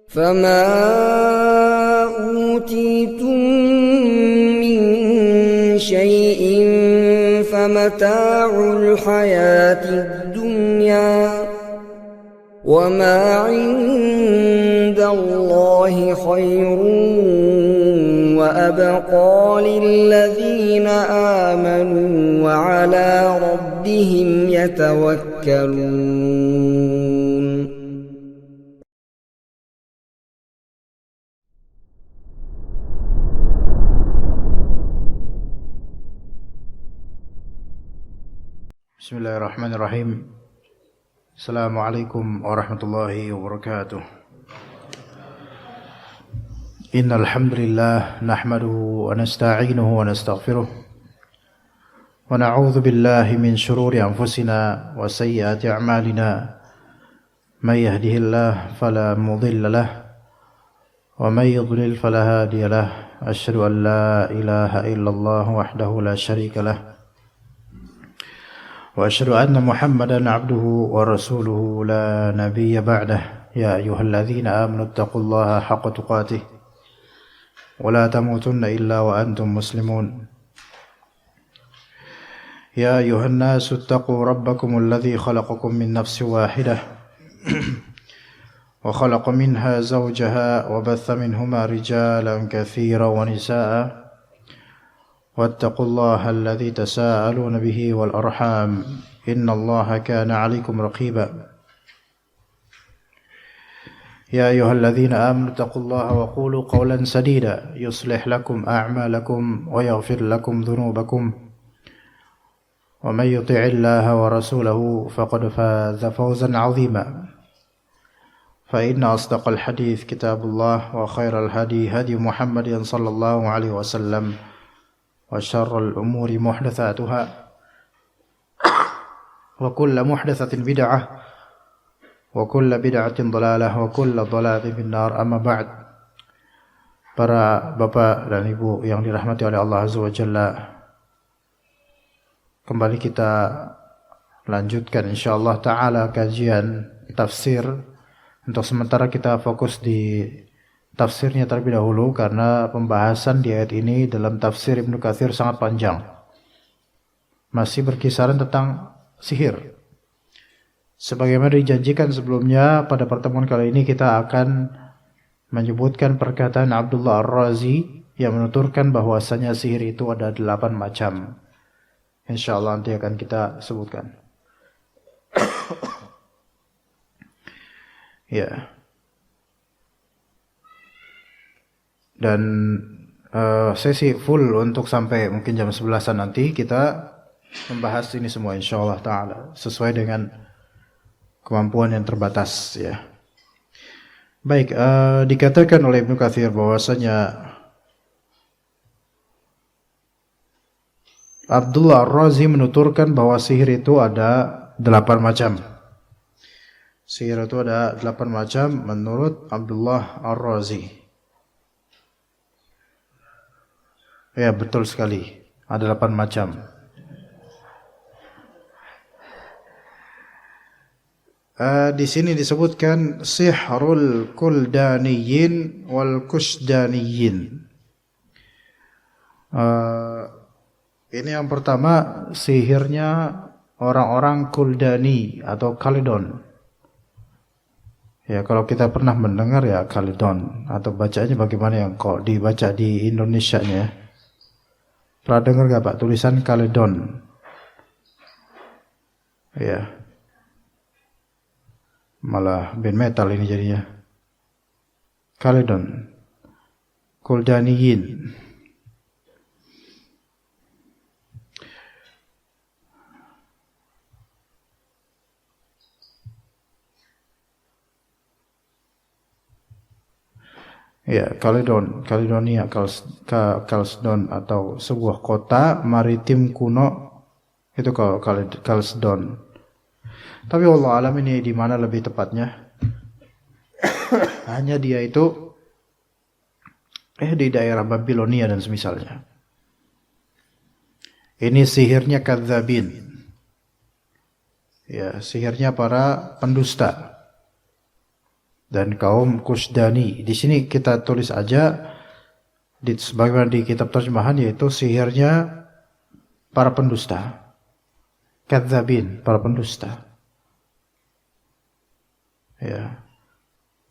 فما أوتيتم من شيء فمتاع الحياة الدنيا وما عند الله خير وأبقى للذين آمنوا وعلى ربهم يتوكلون. Bismillahirrahmanirrahim. Assalamualaikum warahmatullahi wabarakatuh. Innal hamdalillah nahmaduhu wa nasta'inuhu wa nastaghfiruh wa na'udzu billahi min shururi anfusina wa sayyiati a'malina. May yahdihillahu fala mudilla lahu wa may yudlil fala hadiya lahu. Asyhadu an la ilaha illallah wahdahu la syarika lahu وأشهد أن محمدا عبده ورسوله لا نبي بعده. يا أيها الذين آمنوا اتقوا الله حق تقاته ولا تموتن إلا وأنتم مسلمون. يا أيها الناس اتقوا ربكم الذي خلقكم من نفس واحدة وخلق منها زوجها وبث منهما رجالا كثيرا ونساء واتقوا الله الذي تساءلون به والأرحام إن الله كان عليكم رقيبا. يا أيها الذين آمنوا اتقوا الله وقولوا قولا سديدا يصلح لكم أعمالكم ويغفر لكم ذنوبكم ومن يطع الله ورسوله فقد فاز فوزا عظيما. فإن أصدق الحديث كتاب الله وخير الهدي هدي محمد صلى الله عليه وسلم وشر الأمور محدثاتها وكل محدثة بدعة وكل بدعة ضلالة وكل ضلالة في النار. أما بعد. Para bapak dan ibu yang dirahmati oleh Allah Azza wa Jalla, kembali kita lanjutkan insyaallah ta'ala kajian tafsir. Untuk sementara kita fokus di tafsirnya terlebih dahulu karena pembahasan di ayat ini dalam tafsir Ibnu Katsir sangat panjang. Masih berkisaran tentang sihir. Sebagaimana dijanjikan sebelumnya, pada pertemuan kali ini kita akan menyebutkan perkataan Abdullah Ar-Razi yang menuturkan bahwasanya sihir itu ada 8 macam. Insyaallah nanti akan kita sebutkan. Ya. Dan sesi full untuk sampai mungkin jam 11-an nanti kita membahas ini semua insyaallah ta'ala sesuai dengan kemampuan yang terbatas ya. Baik, dikatakan oleh Ibnu Katsir bahwasanya Abdullah Ar-Razi menuturkan bahwa sihir itu ada 8 macam. Sihir itu ada 8 macam menurut Abdullah Ar-Razi. Ya, betul sekali. Ada 8 macam. Di sini disebutkan sihrul kuldaniyin wal kusdaniyin. Ini yang pertama, sihirnya orang-orang Kuldani atau Kaledon. Ya, kalau kita pernah mendengar ya Kaledon atau bacanya bagaimana yang kok dibaca di Indonesianya. Pernah dengar gak Pak tulisan Kaledon? Ya. Malah band metal ini jadinya. Kaledon. Kuldaniyin. Ya, Kaledonia, Kalsdon atau sebuah kota maritim kuno itu Kalsdon. Tapi wallahu alam ini di mana lebih tepatnya? Hanya dia itu di daerah Babilonia dan semisalnya. Ini sihirnya kadzabin. Ya, sihirnya para pendusta. dan kaum Kusdani. Di sini kita tulis aja sebagaimana di kitab terjemahan, yaitu sihirnya para pendusta, kadzabin, para pendusta. Ya,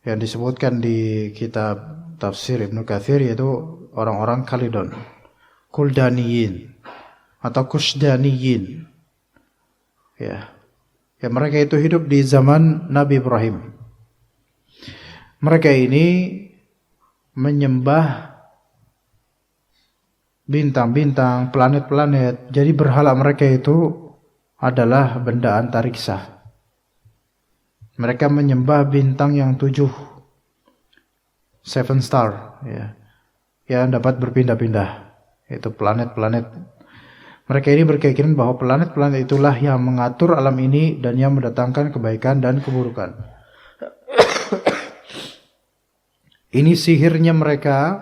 yang disebutkan di kitab tafsir Ibnu Katsir yaitu orang-orang Kalidon, Kuldaniyin atau Kusdaniyin. Ya, mereka itu hidup di zaman Nabi Ibrahim. Mereka ini menyembah bintang-bintang, planet-planet. Jadi berhala mereka itu adalah benda antariksa. Mereka menyembah bintang yang 7, 7 star, ya, yang dapat berpindah-pindah. Itu planet-planet. Mereka ini berkeyakinan bahwa planet-planet itulah yang mengatur alam ini dan yang mendatangkan kebaikan dan keburukan. Ini sihirnya mereka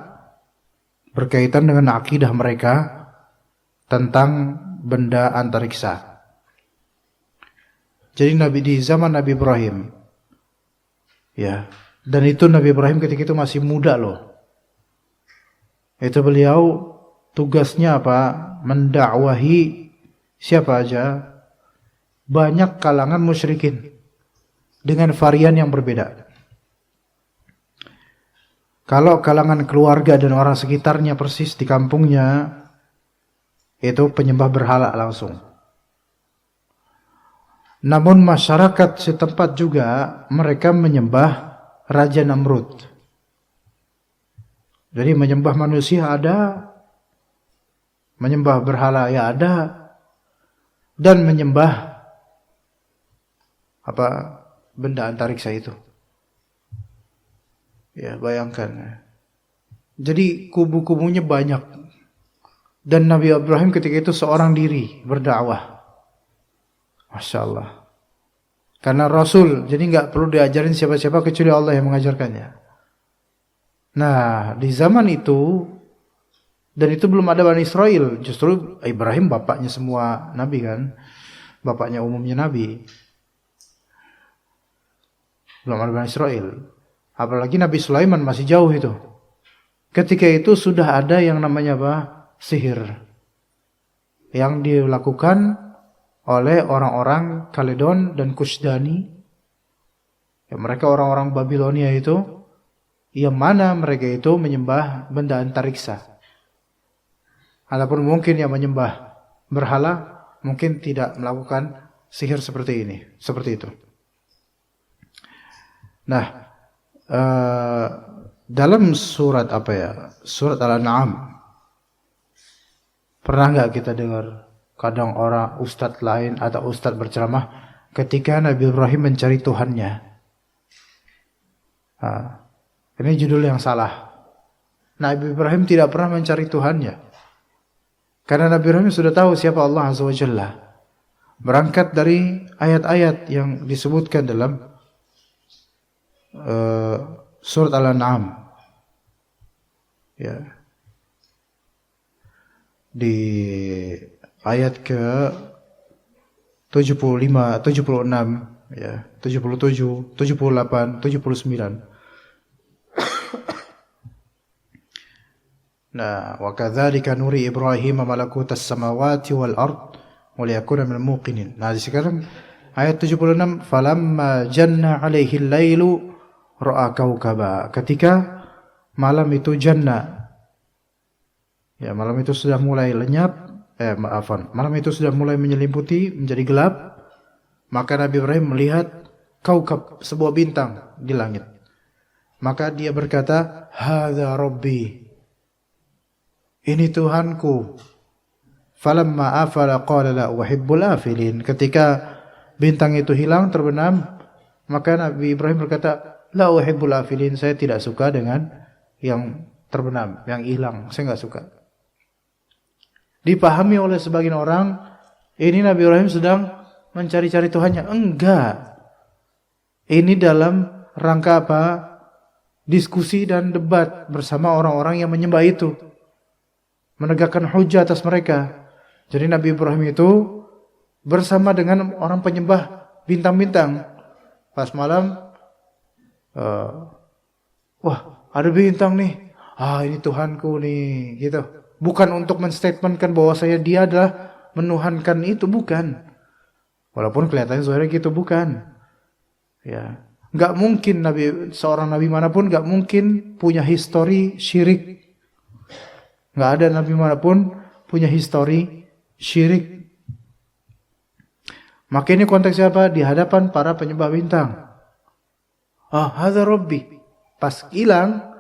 berkaitan dengan akidah mereka tentang benda antariksa. Jadi di zaman Nabi Ibrahim, ya, dan itu Nabi Ibrahim ketika itu masih muda loh. Itu beliau tugasnya apa? Mendakwahi siapa aja? Banyak kalangan musyrikin dengan varian yang berbeda. Kalau kalangan keluarga dan orang sekitarnya persis di kampungnya, itu penyembah berhala langsung. Namun masyarakat setempat juga mereka menyembah Raja Namrud. Jadi menyembah manusia ada, menyembah berhala ya ada, dan menyembah benda antariksa itu. Ya, bayangkan. Jadi kubu-kubunya banyak. Dan Nabi Ibrahim ketika itu seorang diri berdakwah. Masya Allah. Karena Rasul, jadi nggak perlu diajarin siapa-siapa kecuali Allah yang mengajarkannya. Nah, di zaman itu, dan itu belum ada Bani Israel. Justru Ibrahim bapaknya semua Nabi kan. Bapaknya umumnya Nabi. Belum ada Bani Israel. Apalagi Nabi Sulaiman masih jauh itu. Ketika itu sudah ada yang namanya apa? Sihir. Yang dilakukan oleh orang-orang Kaledon dan Kusdani. Ya, mereka orang-orang Babilonia itu, yang mana mereka itu menyembah benda antariksa. Adapun mungkin yang menyembah berhala mungkin tidak melakukan sihir seperti ini, seperti itu. Nah, dalam surat surat Al-An'am, pernah nggak kita dengar kadang orang ustadz lain atau ustadz berceramah ketika Nabi Ibrahim mencari Tuhannya? Ini judul yang salah. Nabi Ibrahim tidak pernah mencari Tuhannya, karena Nabi Ibrahim sudah tahu siapa Allah Azza wa Jalla. Berangkat dari ayat-ayat yang disebutkan dalam surat Al-An'am, ya, di ayat ke 75, 76, ya, 77, 78, 79. Nah, wa kadzalika nuri Ibrahim malakutas samawati wal ard wa liyakuna minal muqinin. Nah, sekarang ayat 76, falamma janna alaihi al-lailu ra'a kaukaba. Ketika malam itu janna, ya, malam itu sudah mulai lenyap, malam itu sudah mulai menyelimuti, menjadi gelap, maka Nabi Ibrahim melihat kaukab, sebuah bintang di langit. Maka dia berkata, hadza rabbi, ini Tuhanku. Falamma afala qala la uhibbul afilin. Ketika bintang itu hilang, terbenam, maka Nabi Ibrahim berkata, la uhibbul afilin, saya tidak suka dengan yang terbenam, yang hilang, saya enggak suka. Dipahami oleh sebagian orang, ini Nabi Ibrahim sedang mencari-cari Tuhannya. Enggak. Ini dalam rangka apa? Diskusi dan debat bersama orang-orang yang menyembah itu. Menegakkan hujah atas mereka. Jadi Nabi Ibrahim itu bersama dengan orang penyembah bintang-bintang. Pas malam Wah, ada bintang nih. Ini Tuhanku nih, gitu. Bukan untuk menstatementkan bahwa dia adalah menuhankan itu, bukan. Walaupun kelihatannya zahirnya gitu, bukan. Ya, nggak mungkin seorang nabi manapun nggak mungkin punya histori syirik. Nggak ada nabi manapun punya histori syirik. Maka ini konteksnya apa? Di hadapan para penyembah bintang. Hadza Rabbi. Pas hilang,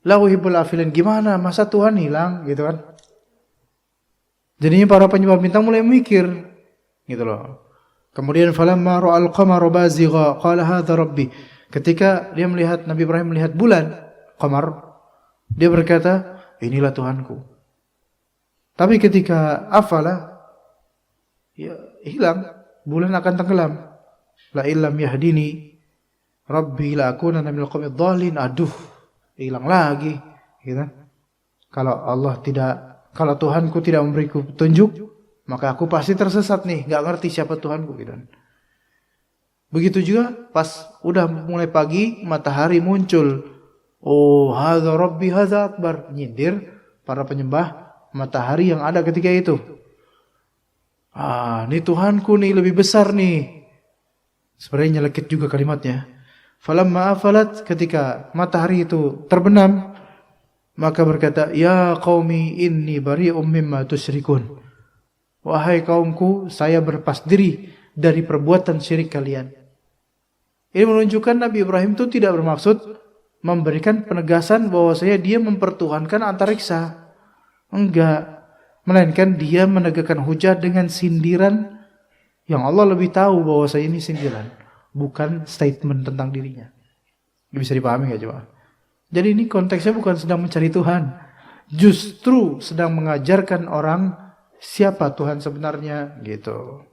lahu hibbul afilin. Gimana? Masa Tuhan hilang? Gitu kan. Jadinya para penyembah bintang mulai mikir. Gitu loh. Kemudian falamma ra'al qamara bazigha qala hadza Rabbi. Ketika dia melihat, Nabi Ibrahim melihat bulan, qamar, dia berkata, inilah Tuhanku. Tapi ketika afala, ya hilang, bulan akan tenggelam. La illam yahdini Rabbi la akunanna minal qawmidh dhalin. Aduh, hilang lagi, gitu. Kalau Tuhanku tidak memberiku petunjuk, maka aku pasti tersesat nih, enggak ngerti siapa Tuhanku, gitu. Begitu juga pas udah mulai pagi, matahari muncul. Hadza Rabbi hadza akbar. Nyindir para penyembah matahari yang ada ketika itu. Ini Tuhanku nih, lebih besar nih. Sebenarnya nyelekit juga kalimatnya. Falamma afalat, ketika matahari itu terbenam, maka berkata, ya qaumi inni bari'um mimma tusyrikun. Wahai kaumku, saya berlepas diri dari perbuatan syirik kalian. Ini menunjukkan Nabi Ibrahim itu tidak bermaksud memberikan penegasan bahwasanya dia mempertuhankan antariksa. Enggak. Melainkan dia menegakkan hujah dengan sindiran yang Allah lebih tahu bahwasanya ini sindiran, bukan statement tentang dirinya. Bisa dipahami enggak coba? Jadi ini konteksnya bukan sedang mencari Tuhan, justru sedang mengajarkan orang siapa Tuhan sebenarnya, gitu.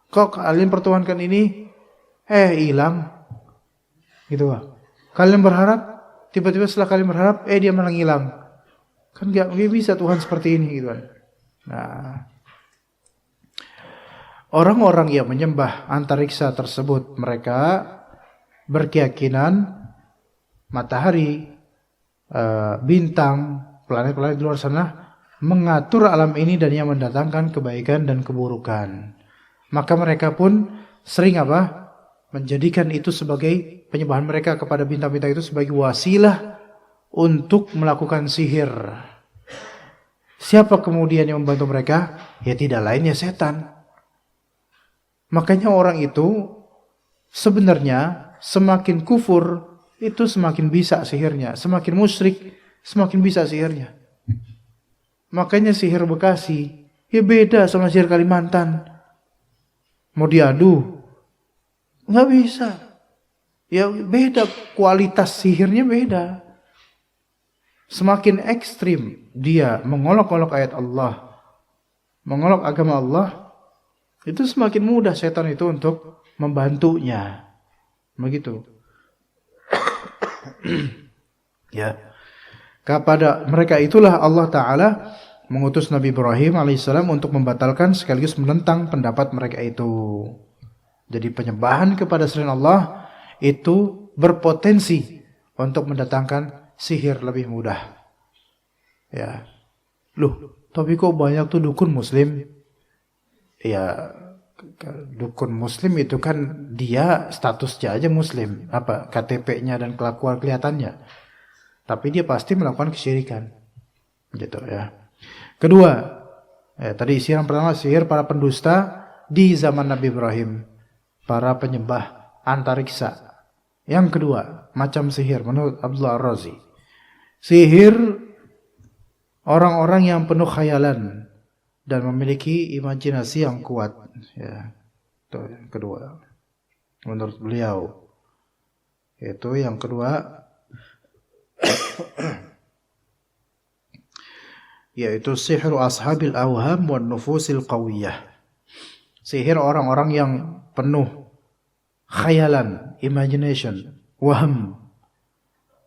Kok kalian pertuhankan ini, hilang, gitu Pak. Kalian berharap, tiba-tiba setelah kalian berharap, dia malah hilang. Kan nggak bisa Tuhan seperti ini, gitu kan. Nah, orang-orang yang menyembah antariksa tersebut, mereka berkeyakinan matahari, bintang, planet-planet di luar sana mengatur alam ini dan yang mendatangkan kebaikan dan keburukan. Maka mereka pun sering menjadikan itu sebagai penyembahan mereka kepada bintang-bintang itu sebagai wasilah untuk melakukan sihir. Siapa kemudian yang membantu mereka? Ya tidak lain ya setan. Makanya orang itu sebenarnya semakin kufur itu semakin bisa sihirnya, semakin musyrik semakin bisa sihirnya. Makanya sihir Bekasi ya beda sama sihir Kalimantan. Mau diadu nggak bisa. Ya beda, kualitas sihirnya beda. Semakin ekstrim dia mengolok-olok ayat Allah, mengolok agama Allah, itu semakin mudah setan itu untuk membantunya. Begitu. Ya. Kepada mereka itulah Allah Ta'ala mengutus Nabi Ibrahim alaihissalam untuk membatalkan sekaligus menentang pendapat mereka itu. Jadi penyembahan kepada selain Allah itu berpotensi untuk mendatangkan sihir lebih mudah. Ya. Loh, tapi kok banyak tuh dukun muslim? Ya, dukun muslim itu kan dia statusnya aja muslim, KTP-nya dan kelakuan kelihatannya. Tapi dia pasti melakukan kesyirikan. Gitu ya. Kedua, tadi sihir yang pertama sihir para pendusta di zaman Nabi Ibrahim, para penyembah antariksa. Yang kedua, macam sihir menurut Abdullah Ar-Razi. Sihir orang-orang yang penuh khayalan dan memiliki imajinasi yang kuat. Ya, itu yang kedua. Menurut beliau, itu yang kedua, yaitu sihir ashabil awham wan nufusil qawiyah. Sihir orang-orang yang penuh khayalan, imagination, waham,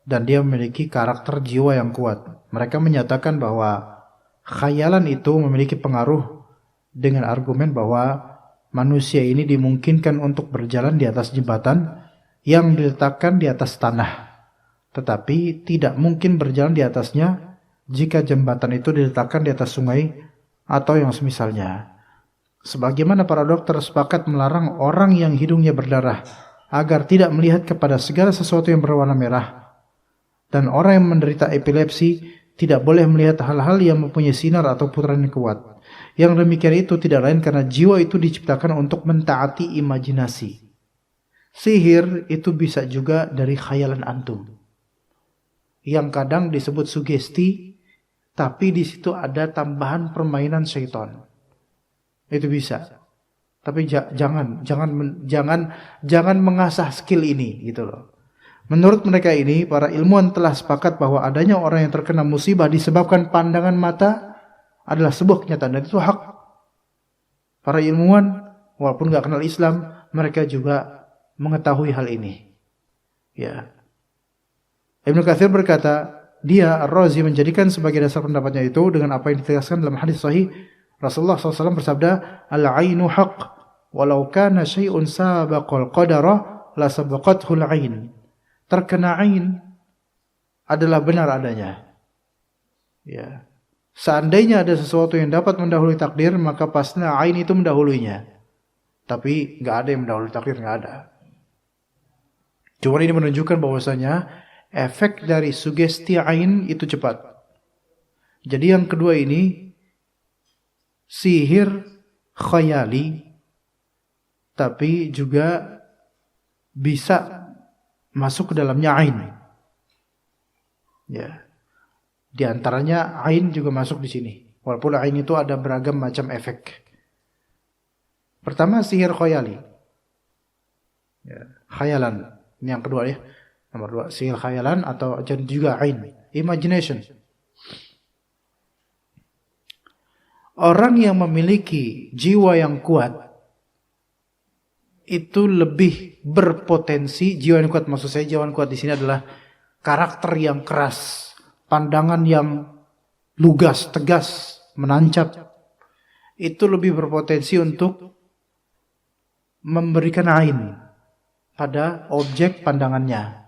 dan dia memiliki karakter jiwa yang kuat. Mereka menyatakan bahwa khayalan itu memiliki pengaruh dengan argumen bahwa manusia ini dimungkinkan untuk berjalan di atas jembatan yang diletakkan di atas tanah, tetapi tidak mungkin berjalan di atasnya jika jembatan itu diletakkan di atas sungai atau yang semisalnya. Sebagaimana para dokter sepakat melarang orang yang hidungnya berdarah agar tidak melihat kepada segala sesuatu yang berwarna merah, dan orang yang menderita epilepsi tidak boleh melihat hal-hal yang mempunyai sinar atau putaran yang kuat. Yang demikian itu tidak lain karena jiwa itu diciptakan untuk mentaati imajinasi. Sihir itu bisa juga dari khayalan antum, yang kadang disebut sugesti, tapi di situ ada tambahan permainan syaitan. Itu bisa. Tapi jangan mengasah skill ini gitu loh. Menurut mereka ini, para ilmuwan telah sepakat bahwa adanya orang yang terkena musibah disebabkan pandangan mata adalah sebuah kenyataan, dan itu hak. Para ilmuwan walaupun enggak kenal Islam, mereka juga mengetahui hal ini. Ya. Ibnu Katsir berkata, dia Ar-Razi menjadikan sebagai dasar pendapatnya itu dengan apa yang ditegaskan dalam hadis sahih Rasulullah SAW bersabda, "Al-'ainu haqq, walau kana syai'un sabaqal qadara la sabaqathu al-'ain." Terkena ain adalah benar adanya. Ya. Seandainya ada sesuatu yang dapat mendahului takdir, maka pastinya ain itu mendahuluinya. Tapi enggak ada yang mendahului takdir, enggak ada. Cuma ini menunjukkan bahwasanya efek dari sugesti ain itu cepat. Jadi yang kedua ini sihir khayali, tapi juga bisa masuk ke dalamnya ain. Ya. Di antaranya ain juga masuk di sini. Walaupun ain itu ada beragam macam efek. Pertama sihir khayali. Ya, khayalan. Ini yang kedua ya. Nomor 2 sihir khayalan atau juga ain, imagination. Orang yang memiliki jiwa yang kuat itu lebih berpotensi. Jiwa yang kuat, maksud saya jiwa yang kuat di sini adalah karakter yang keras, pandangan yang lugas, tegas, menancap. Itu lebih berpotensi untuk memberikan ain pada objek pandangannya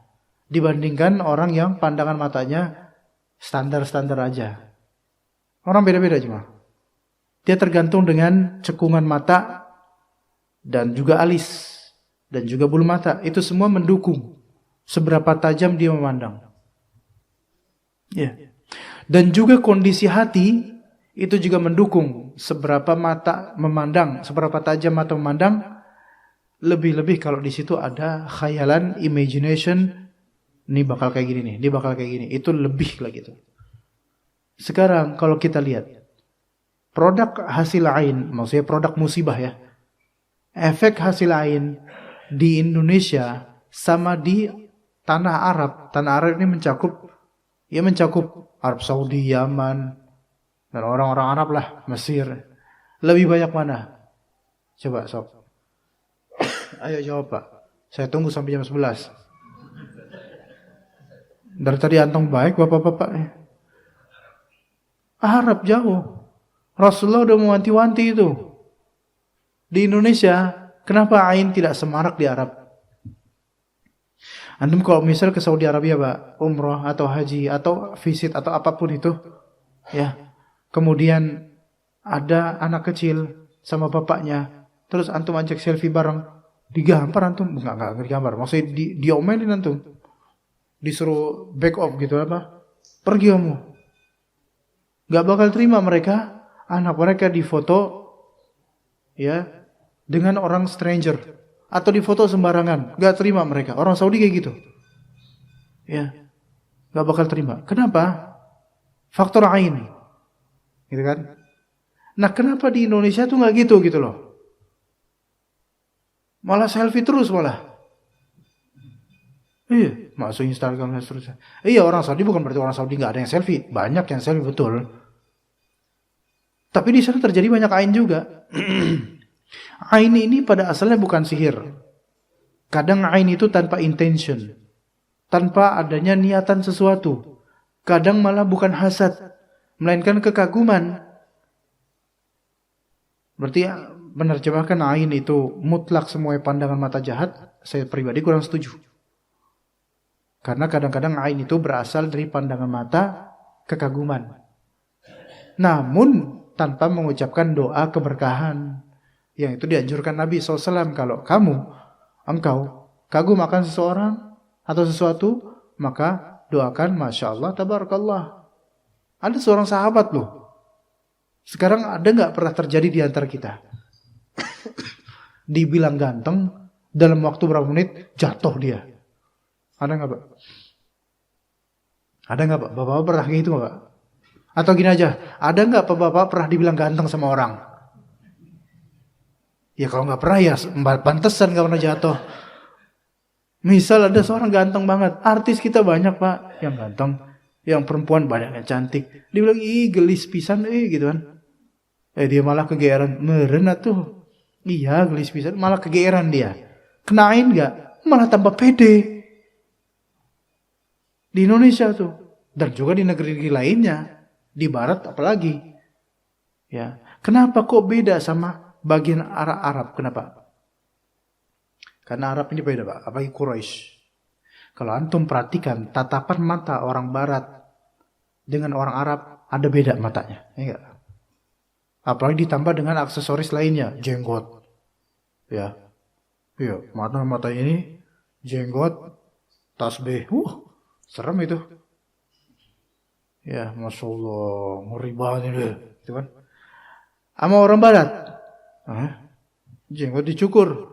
dibandingkan orang yang pandangan matanya standar-standar aja. Orang beda-beda cuma. Dia tergantung dengan cekungan mata dan juga alis dan juga bulu mata. Itu semua mendukung seberapa tajam dia memandang. Ya. Dan juga kondisi hati itu juga mendukung seberapa mata memandang, seberapa tajam mata memandang. Lebih-lebih kalau di situ ada khayalan, imagination, ini bakal kayak gini nih, dia bakal kayak gini. Itu lebih lagi tuh. Sekarang kalau kita lihat produk hasil ain, maksudnya produk musibah ya. Efek hasil ain di Indonesia sama di tanah Arab. Tanah Arab ini mencakup Arab Saudi, Yaman, dan orang-orang Arab lah, Mesir. Lebih banyak mana? Coba sob. Ayo jawab Pak. Saya tunggu sampai jam 11. Dari tadi antong baik bapak-bapak. Arab jauh. Rasulullah udah mewanti-wanti itu. Di Indonesia, kenapa ain tidak semarak di Arab? Antum kalau misal ke Saudi Arabia, Pak, umrah atau haji atau visit atau apapun itu, ya. Kemudian ada anak kecil sama bapaknya, terus antum ajak selfie bareng, digampar antum, enggak digambar. Maksudnya diomelin antum. Disuruh back off gitu apa? Pergi kamu. Enggak bakal terima mereka. Anak mereka difoto ya dengan orang stranger atau difoto sembarangan, enggak terima mereka. Orang Saudi kayak gitu. Ya. Enggak bakal terima. Kenapa? Faktor ain. Gitu kan? Nah, kenapa di Indonesia tuh enggak gitu loh. Malah selfie terus malah. Iya, masuk Instagram dan seterusnya. Iya, orang Saudi bukan berarti orang Saudi enggak ada yang selfie. Banyak yang selfie betul. Tapi di sana terjadi banyak ain juga. Ain ini pada asalnya bukan sihir. Kadang ain itu tanpa intention, tanpa adanya niatan sesuatu. Kadang malah bukan hasad, melainkan kekaguman. Berarti menerjemahkan ain itu mutlak semua pandangan mata jahat, saya pribadi kurang setuju. Karena kadang-kadang ain itu berasal dari pandangan mata kekaguman. Namun tanpa mengucapkan doa keberkahan. Yang itu dianjurkan Nabi SAW. Kalau engkau kagum akan seseorang atau sesuatu, maka doakan Masya Allah, Tabarakallah. Ada seorang sahabat loh. Sekarang ada gak pernah terjadi di antara kita? Dibilang ganteng, dalam waktu berapa menit jatuh dia. Ada gak Pak? Ada gak Pak? Bapak-bapak pernah gitu gak Pak? Atau gini aja, ada gak Bapak pernah dibilang ganteng sama orang? Ya kalau gak pernah ya pantesan gak pernah jatuh. Misal ada seorang ganteng banget, artis kita banyak Pak yang ganteng, yang perempuan banyak yang cantik. Dibilang ih gelis pisan gitu kan. Dia malah kegeeran, meren tuh. Iya gelis pisan, malah kegeeran dia. Kenain gak? Malah tambah pede. Di Indonesia tuh, dan juga di negeri lainnya, di Barat apalagi. Ya, kenapa kok beda sama bagian Arab? Kenapa? Karena Arab ini beda Pak, apalagi Quraisy. Kalau antum perhatikan tatapan mata orang Barat dengan orang Arab ada beda matanya, ya enggak? Apalagi ditambah dengan aksesoris lainnya, jenggot. Ya. Iya, mata ini jenggot, tasbih. Serem itu. Ya, Masya Allah, ngeri banget ini. Gitu kan. Sama orang Barat, jenggot dicukur.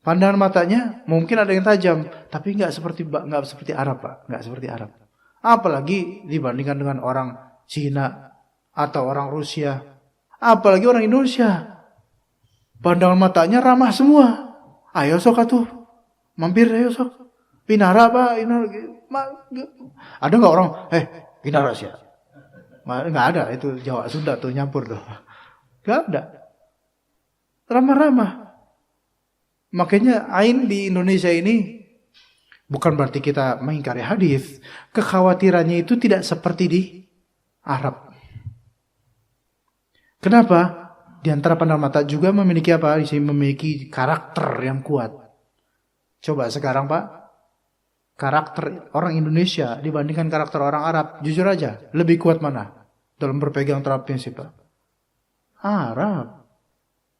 Pandangan matanya mungkin ada yang tajam, tapi nggak seperti Arab Pak, nggak seperti Arab. Apalagi dibandingkan dengan orang Cina atau orang Rusia, apalagi orang Indonesia. Pandangan matanya ramah semua. Ayo sok atuh, mampir ayo sok. Pinara Pak, ada nggak orang? Pinara sih. Nggak ada, itu Jawa Sunda tuh nyampur tuh. Nggak ada. Ramah-ramah. Makanya ain di Indonesia ini bukan berarti kita mengingkari hadis. Kekhawatirannya itu tidak seperti di Arab. Kenapa? Di antara pandangan mata juga memiliki apa? Di sini memiliki karakter yang kuat. Coba sekarang Pak, karakter orang Indonesia dibandingkan karakter orang Arab, jujur aja, lebih kuat mana dalam berpegang terhadap prinsip Pak? Arab.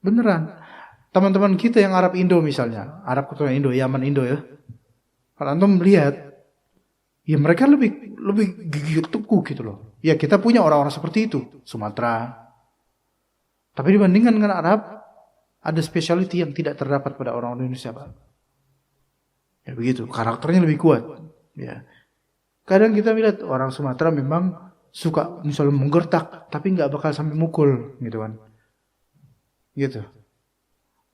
Beneran. Teman-teman kita yang Arab Indo misalnya, Arab keturunan Indo, Yaman Indo ya. Kalau antum melihat, ya mereka lebih gigih teguh gitu loh. Ya kita punya orang-orang seperti itu, Sumatera. Tapi dibandingkan dengan Arab, ada speciality yang tidak terdapat pada orang Indonesia, Pak. Ya begitu, karakternya lebih kuat. Ya. Kadang kita melihat orang Sumatera memang suka misalnya menggertak, tapi nggak bakal sampai mukul, gitu kan. Gitu.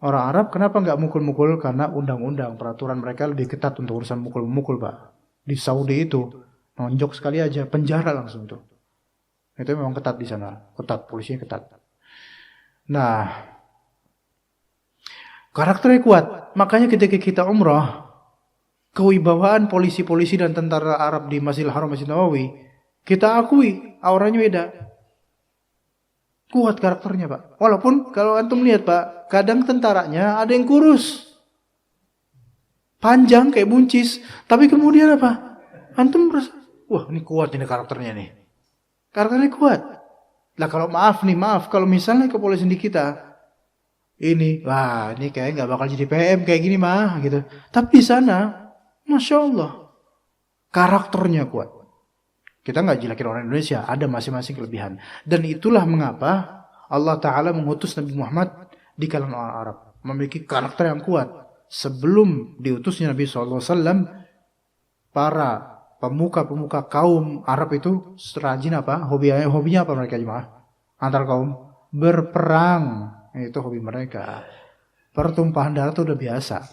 Orang Arab kenapa nggak mukul-mukul? Karena undang-undang, peraturan mereka lebih ketat untuk urusan mukul-mukul, Pak. Di Saudi itu, nonjok sekali aja, penjara langsung tuh. Itu memang ketat di sana, ketat, polisinya ketat. Nah, karakternya kuat. Makanya ketika kita umrah, kewibawaan polisi-polisi dan tentara Arab di Masjidil Haram, Masjid Nabawi, kita akui auranya beda. Kuat karakternya Pak. Walaupun kalau antum lihat Pak, kadang tentaranya ada yang kurus, panjang kayak buncis, tapi kemudian apa? Antum merasa, wah ini kuat ini karakternya nih. Karakternya kuat. Lah kalau maaf, kalau misalnya kepolisian di kita ini, wah ini kayak nggak bakal jadi PM kayak gini mah gitu. Tapi di sana, Masya Allah, karakternya kuat. Kita nggak jelekin orang Indonesia, ada masing-masing kelebihan. Dan itulah mengapa Allah Ta'ala mengutus Nabi Muhammad di kalangan orang Arab. Memiliki karakter yang kuat. Sebelum diutusnya Nabi SAW, para pemuka-pemuka kaum Arab itu rajin apa? Hobinya apa mereka jemaah? Antar kaum berperang. Itu hobi mereka. Pertumpahan darah itu udah biasa.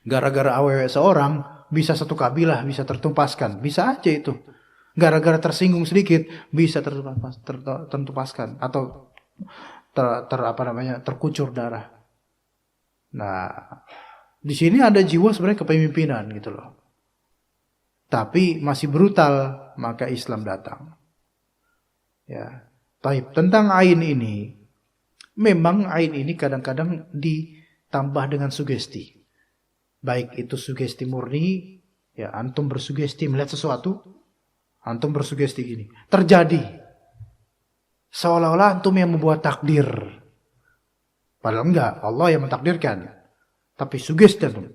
Gara-gara aww seorang, bisa satu kabilah bisa tertumpaskan, bisa aja itu. Gara-gara tersinggung sedikit bisa tertumpaskan atau terkucur darah. Nah, di sini ada jiwa sebenarnya kepemimpinan gitu loh. Tapi masih brutal, maka Islam datang. Ya, baik. Tentang ain ini, memang ain ini kadang-kadang ditambah dengan sugesti. Baik itu sugesti murni, ya antum bersugesti melihat sesuatu, antum bersugesti gini, terjadi. Seolah-olah antum yang membuat takdir. Padahal enggak, Allah yang mentakdirkan. Tapi sugesti antum.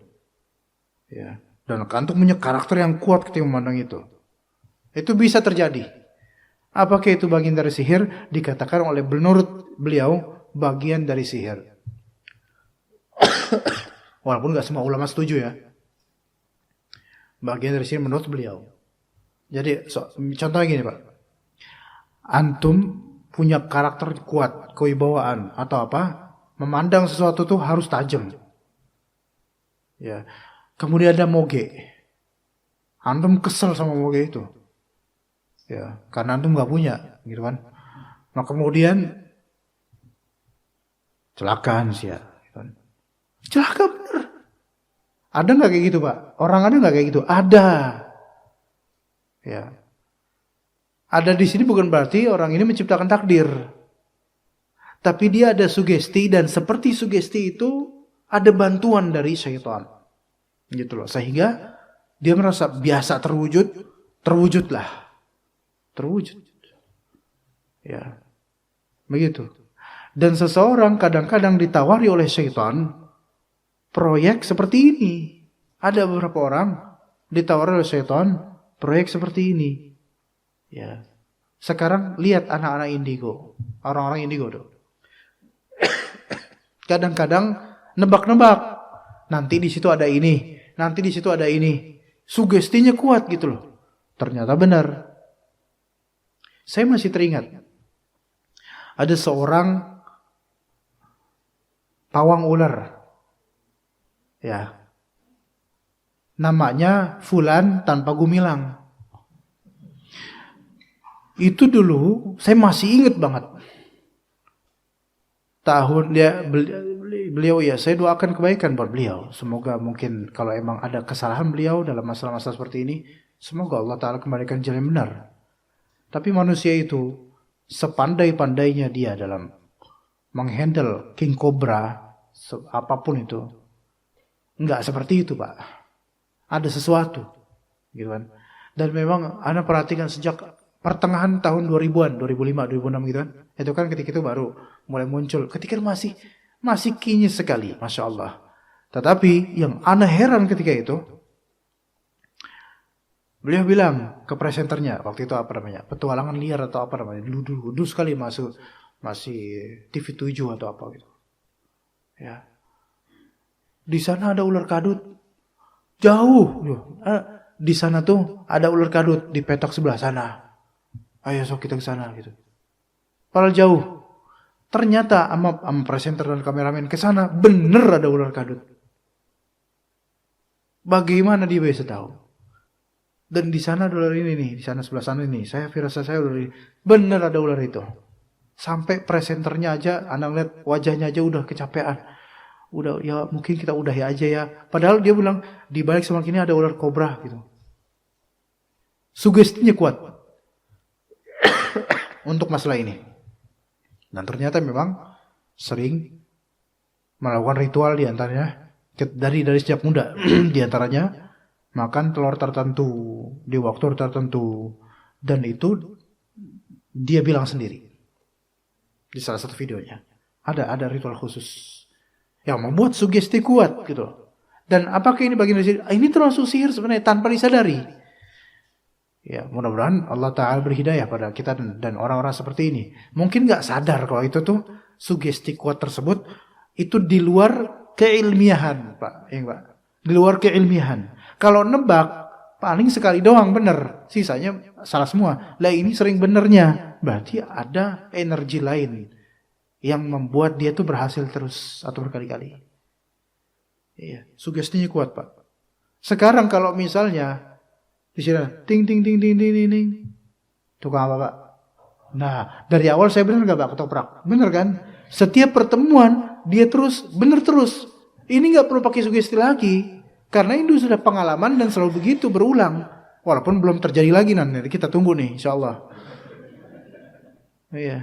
Ya, dan antum punya karakter yang kuat ketika memandang itu. Itu bisa terjadi. Apakah itu bagian dari sihir? Dikatakan oleh menurut beliau bagian dari sihir. Walaupun nggak semua ulama setuju ya. Bagian dari sihir menurut beliau. Jadi contohnya gini Pak. Antum punya karakter kuat, kewibawaan atau apa? Memandang sesuatu tuh harus tajam. Ya. Kemudian ada moge. Antum kesel sama moge itu. Ya, karena antum nggak punya, gitu kan. Nah kemudian celakaan sih ya. Celaka bener. Ada nggak kayak gitu Pak? Orang ada nggak kayak gitu? Ada. Ya. Ada di sini bukan berarti orang ini menciptakan takdir. Tapi dia ada sugesti dan seperti sugesti itu ada bantuan dari syaitan. Gitu loh. Sehingga dia merasa biasa terwujudlah. Terwujud. Ya. Begitu. Dan seseorang kadang-kadang ditawari oleh syaitan proyek seperti ini. Ada beberapa orang ditawari oleh syaitan proyek seperti ini. Ya. Sekarang lihat anak-anak indigo. Orang-orang indigo tuh. Kadang-kadang nebak-nebak. Nanti di situ ada ini, nanti di situ ada ini. Sugestinya kuat gitu loh. Ternyata benar. Saya masih teringat. Ada seorang pawang ular. Ya. Namanya Fulan tanpa gumilang. Itu dulu saya masih ingat banget. Beliau ya, saya doakan kebaikan buat beliau. Semoga mungkin kalau emang ada kesalahan beliau dalam masalah-masalah seperti ini, semoga Allah Ta'ala kembalikan jalan yang benar. Tapi manusia itu sepandai-pandainya dia dalam menghandle king cobra, apapun itu, enggak seperti itu Pak. Ada sesuatu, gitu kan. Dan memang Anda perhatikan sejak pertengahan tahun 2000-an, 2005, 2006 gitu kan. Itu kan ketika itu baru mulai muncul. Ketika masih kinyis sekali, Masya Allah. Tetapi yang Anda heran ketika itu, beliau bilang ke presenternya, waktu itu apa namanya, petualangan liar atau apa namanya, dulu sekali masih TV 7 atau apa gitu. Ya. Di sana ada ular kadut. Jauh. Di sana tuh ada ular kadut di petak sebelah sana. Ayo sok kita ke sana gitu. Padahal jauh. Ternyata sama presenter dan kameramen ke sana bener ada ular kadut. Bagaimana dia bisa tahu? Dan di sana ada ular ini nih, di sana sebelah sana ini. Saya firasat saya ular ini. Bener ada ular itu. Sampai presenternya aja, Anda lihat wajahnya aja udah kecapean. Udah ya mungkin kita udahi aja ya. Padahal dia bilang di balik semak ini ada ular kobra gitu. Sugestinya kuat untuk masalah ini. Dan ternyata memang sering melakukan ritual di antaranya dari sejak muda di antaranya makan telur tertentu di waktu tertentu, dan itu dia bilang sendiri di salah satu videonya ada ritual khusus yang membuat sugesti kuat gitu. Dan apakah ini bagian dari sihir? Ini termasuk sihir sebenarnya tanpa disadari. Ya mudah-mudahan Allah Ta'ala berhidayah pada kita dan orang-orang seperti ini. Mungkin gak sadar kalau itu tuh sugesti kuat tersebut itu di luar keilmiahan Pak, ya Pak, di luar keilmiahan. Kalau nebak paling sekali doang bener, sisanya salah semua. Lah ini sering benernya, berarti ada energi lain yang membuat dia tuh berhasil terus atau berkali-kali. Iya, sugestinya kuat Pak. Sekarang kalau misalnya di sini ting ting ting ting ting ting ting, tukang apa Pak? Nah dari awal saya bener nggak Pak ketoprak, bener kan? Setiap pertemuan dia terus bener terus. Ini nggak perlu pakai sugesti lagi. Karena itu sudah pengalaman dan selalu begitu berulang. Walaupun belum terjadi lagi nanti. Kita tunggu nih insya Allah. Iya.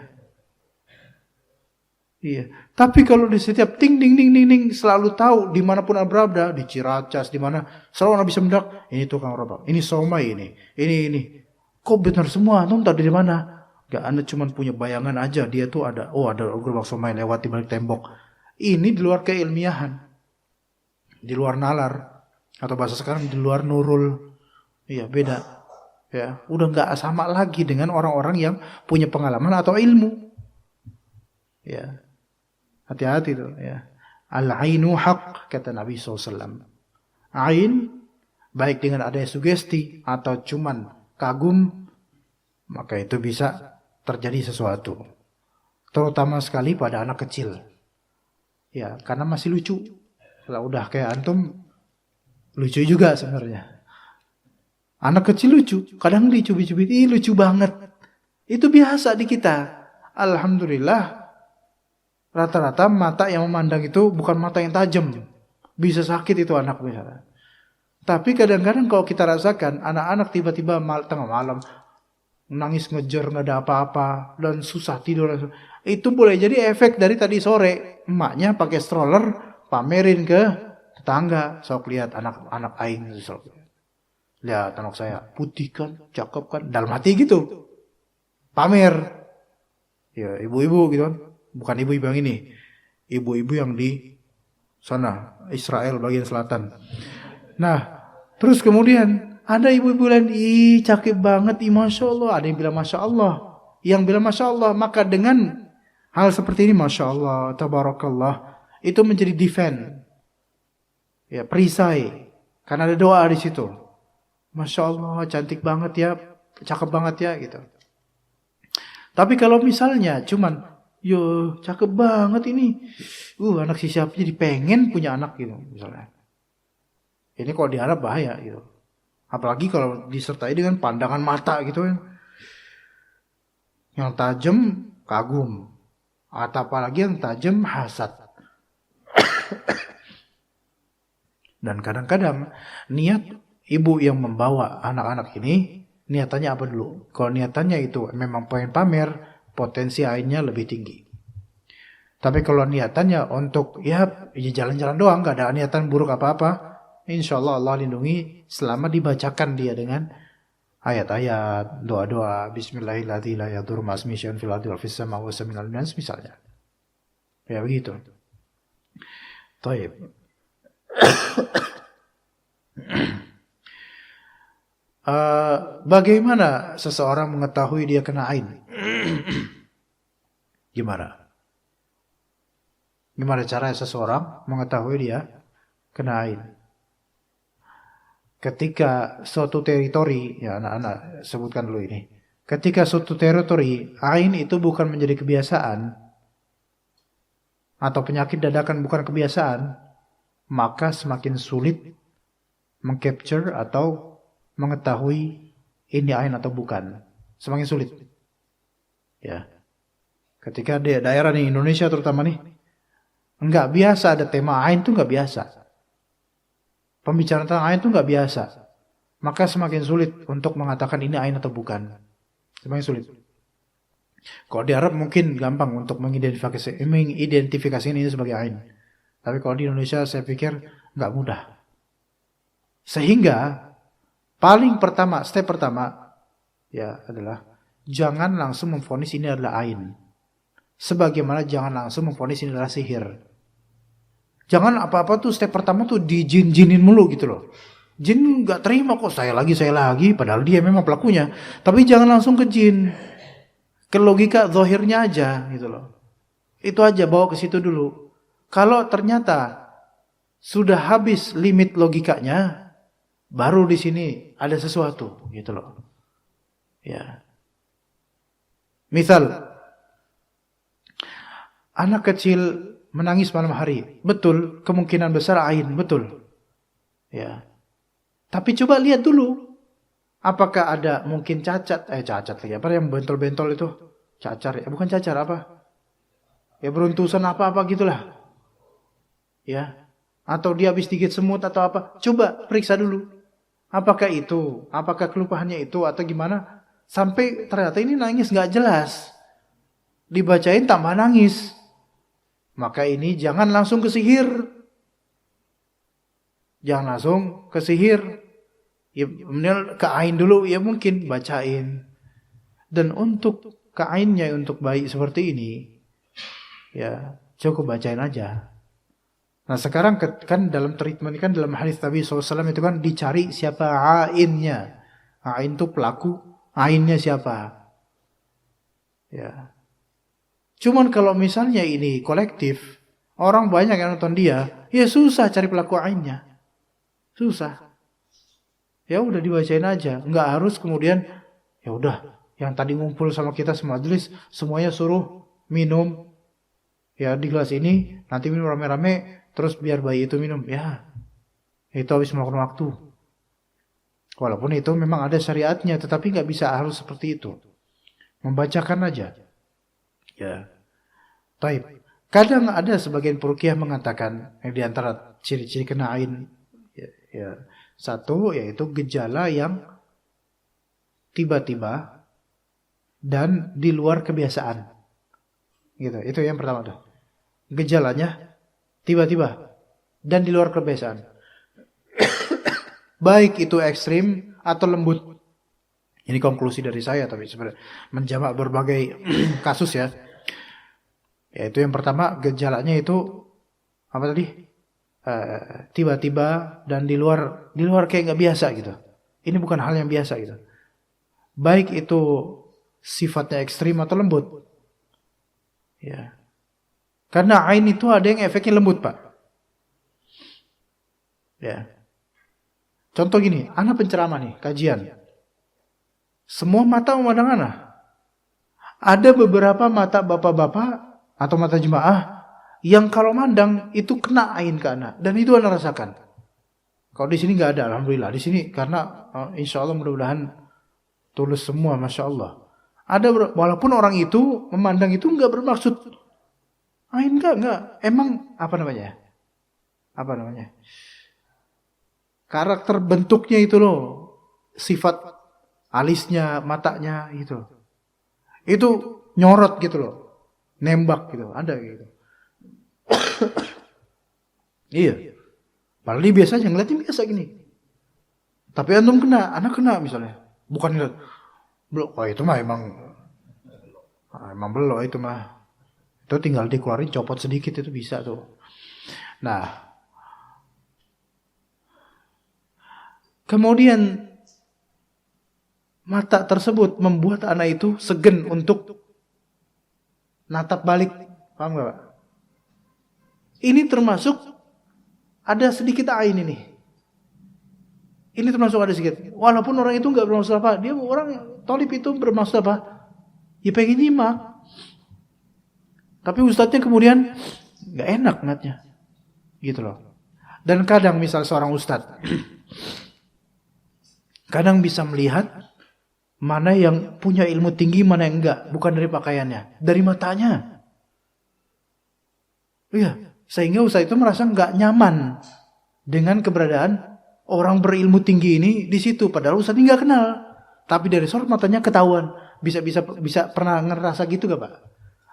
Iya. Tapi kalau di setiap ting ding ding ding ding selalu tahu dimanapun berada, di Ciracas di mana selalu anak bisa mendak. Ini tukang robak, ini somai ini. Kok benar semua? Antum tahu dari mana? Gak, Anda cuma punya bayangan aja. Dia tuh ada gerobak somai lewat di balik tembok. Ini di luar keilmiahan, di luar nalar, atau bahasa sekarang di luar nurul. Iya, beda. Ya, udah nggak sama lagi dengan orang-orang yang punya pengalaman atau ilmu. Ya, hati-hati tuh. Ya, al-ainu haq, kata Nabi SAW. Ain, baik dengan adanya sugesti atau cuman kagum, maka itu bisa terjadi sesuatu. Terutama sekali pada anak kecil. Ya, karena masih lucu. Kalau udah kayak antum, lucu juga sebenarnya. Anak kecil lucu, kadang dicubit-cubit, lucu banget. Itu biasa di kita. Alhamdulillah, rata-rata mata yang memandang itu bukan mata yang tajam. Bisa sakit itu anak misalnya. Tapi kadang-kadang kalau kita rasakan, anak-anak tiba-tiba tengah malam, nangis ngejer, nggak ada apa-apa, dan susah tidur. Itu boleh jadi efek dari tadi sore. Emaknya pakai stroller, pamerin ke tetangga. Sok lihat anak-anak aing. Lihat anak saya, putih kan, cakep kan, dalam hati gitu. Pamer. Ya, ibu-ibu gitu kan. Bukan ibu-ibu yang ini. Ibu-ibu yang di sana, Israel bagian selatan. Nah, terus kemudian ada ibu-ibu lain, cakep banget, Masya Allah. Ada yang bilang Masya Allah. Yang bilang Masya Allah, maka dengan hal seperti ini, Masya Allah, Tabarakallah, itu menjadi defend. Ya, perisai. Karena ada doa di situ. Masya Allah, cantik banget ya, cakep banget ya, gitu. Tapi kalau misalnya cuman, yo cakep banget ini, anak si siapa jadi pengen punya anak gitu, misalnya. Ini kalau di Arab bahaya gitu. Apalagi kalau disertai dengan pandangan mata gitu ya. Yang tajam kagum, atau apalagi yang tajam hasad. Dan kadang-kadang niat ibu yang membawa anak-anak ini, niatannya apa dulu? Kalau niatannya itu memang pengen pamer, potensi ainnya lebih tinggi. Tapi kalau niatannya untuk ya jalan-jalan doang, gak ada niatan buruk apa-apa, insya Allah Allah lindungi selama dibacakan dia dengan ayat-ayat, doa-doa, Bismillahirrahmanirrahim, misalnya. Ya begitu. Taib. Bagaimana seseorang mengetahui dia kena ain? Gimana cara seseorang mengetahui dia kena ain? Ketika suatu teritori, ya anak-anak sebutkan dulu ini. Ketika suatu teritori, ain itu bukan menjadi kebiasaan atau penyakit dadakan bukan kebiasaan, maka semakin sulit mengcapture atau mengetahui ini ain atau bukan, semakin sulit. Ya, ketika di daerah di Indonesia terutama nih, nggak biasa ada tema ain tuh nggak biasa. Pembicaraan tentang ain tuh nggak biasa, maka semakin sulit untuk mengatakan ini ain atau bukan, semakin sulit. Kalau di Arab mungkin gampang untuk mengidentifikasi ini sebagai ain, tapi kalau di Indonesia saya pikir nggak mudah. Sehingga step pertama ya adalah jangan langsung memvonis ini adalah ain. Sebagaimana jangan langsung memvonis ini adalah sihir. Jangan apa-apa tuh step pertama tuh dijin-jinin mulu gitu loh. Jin gak terima kok saya lagi padahal dia memang pelakunya. Tapi jangan langsung ke jin. Ke logika zahirnya aja gitu loh. Itu aja, bawa ke situ dulu. Kalau ternyata sudah habis limit logikanya, baru di sini ada sesuatu gitu loh. Ya. Misal anak kecil menangis malam hari, betul, kemungkinan besar ain, betul. Ya. Tapi coba lihat dulu apakah ada mungkin cacat lagi, apa yang bentol-bentol itu? Cacar ya, bukan cacar apa? Ya beruntusan apa-apa gitulah. Ya. Atau dia habis digigit semut atau apa? Coba periksa dulu. Apakah itu? Apakah kelupahannya itu atau gimana? Sampai ternyata ini nangis gak jelas. Dibacain tambah nangis. Maka ini jangan langsung ke sihir. Jangan langsung ke sihir. Ya, kemudian ke ain dulu, ya mungkin bacain. Dan untuk ke ainnya, untuk bayi seperti ini, ya cukup bacain aja. Nah sekarang kan dalam treatment, kan dalam hadis Nabi SAW itu kan dicari siapa ainnya. Ain itu pelaku, ainnya siapa. Ya. Cuman kalau misalnya ini kolektif, orang banyak yang nonton dia, ya susah cari pelaku ainnya. Susah. Ya udah dibacain aja, nggak harus kemudian ya udah yang tadi ngumpul sama kita semajlis semuanya suruh minum ya di gelas ini, nanti minum rame-rame terus biar bayi itu minum. Ya itu habis memakan waktu. Walaupun itu memang ada syariatnya, tetapi nggak bisa harus seperti itu. Membacakan aja. Ya. Taib. Kadang ada sebagian peruqyah mengatakan yang di antara ciri-ciri kena ain ya, satu yaitu gejala yang tiba-tiba dan di luar kebiasaan. Gitu. Itu yang pertama tuh. Gejalanya tiba-tiba dan di luar kebiasaan. Baik itu ekstrim atau lembut. Ini konklusi dari saya, tapi sebenarnya menjamak berbagai kasus ya. Yaitu yang pertama gejalanya itu apa tadi? Tiba-tiba dan di luar kayak nggak biasa gitu. Ini bukan hal yang biasa gitu. Baik itu sifatnya ekstrim atau lembut. Ya. Karena ain itu ada yang efeknya lembut, Pak. Ya. Contoh gini, anak penceramah nih, kajian. Semua mata memandang anak. Ada beberapa mata bapak-bapak atau mata jemaah yang kalau mandang itu kena ain ke anak, dan itu anak rasakan. Kalau di sini nggak ada, alhamdulillah. Di sini karena insya Allah mudah-mudahan tulus semua, masya Allah. Ada walaupun orang itu memandang itu nggak bermaksud ain, nggak. Emang apa namanya? Karakter bentuknya itu loh, sifat alisnya, matanya gitu. Itu nyorot gitu loh, nembak gitu, ada gitu. Iya. Padahal dia biasanya ngeliatin biasa gini. Tapi antum kena, anak kena misalnya. Bukan ngeliat, belum, oh itu mah emang belum, itu mah. Itu tinggal dikeluarin, copot sedikit itu bisa tuh. Nah, kemudian mata tersebut membuat anak itu segan untuk natap balik. Paham gak Pak? Ini termasuk ada sedikit ain ini. Ini termasuk ada sedikit. Walaupun orang itu gak bermaksud apa. Dia orang tolib itu bermaksud apa? Ya pengen nyimak. Tapi ustadznya kemudian gak enak ngeliatnya. Gitu loh. Dan kadang misal seorang ustadz kadang bisa melihat mana yang punya ilmu tinggi, mana yang enggak. Bukan dari pakaiannya, dari matanya. Iya, sehingga ustaz itu merasa enggak nyaman dengan keberadaan orang berilmu tinggi ini di situ. Padahal ustaz ini enggak kenal. Tapi dari sorot matanya ketahuan. Bisa pernah ngerasa gitu gak Pak?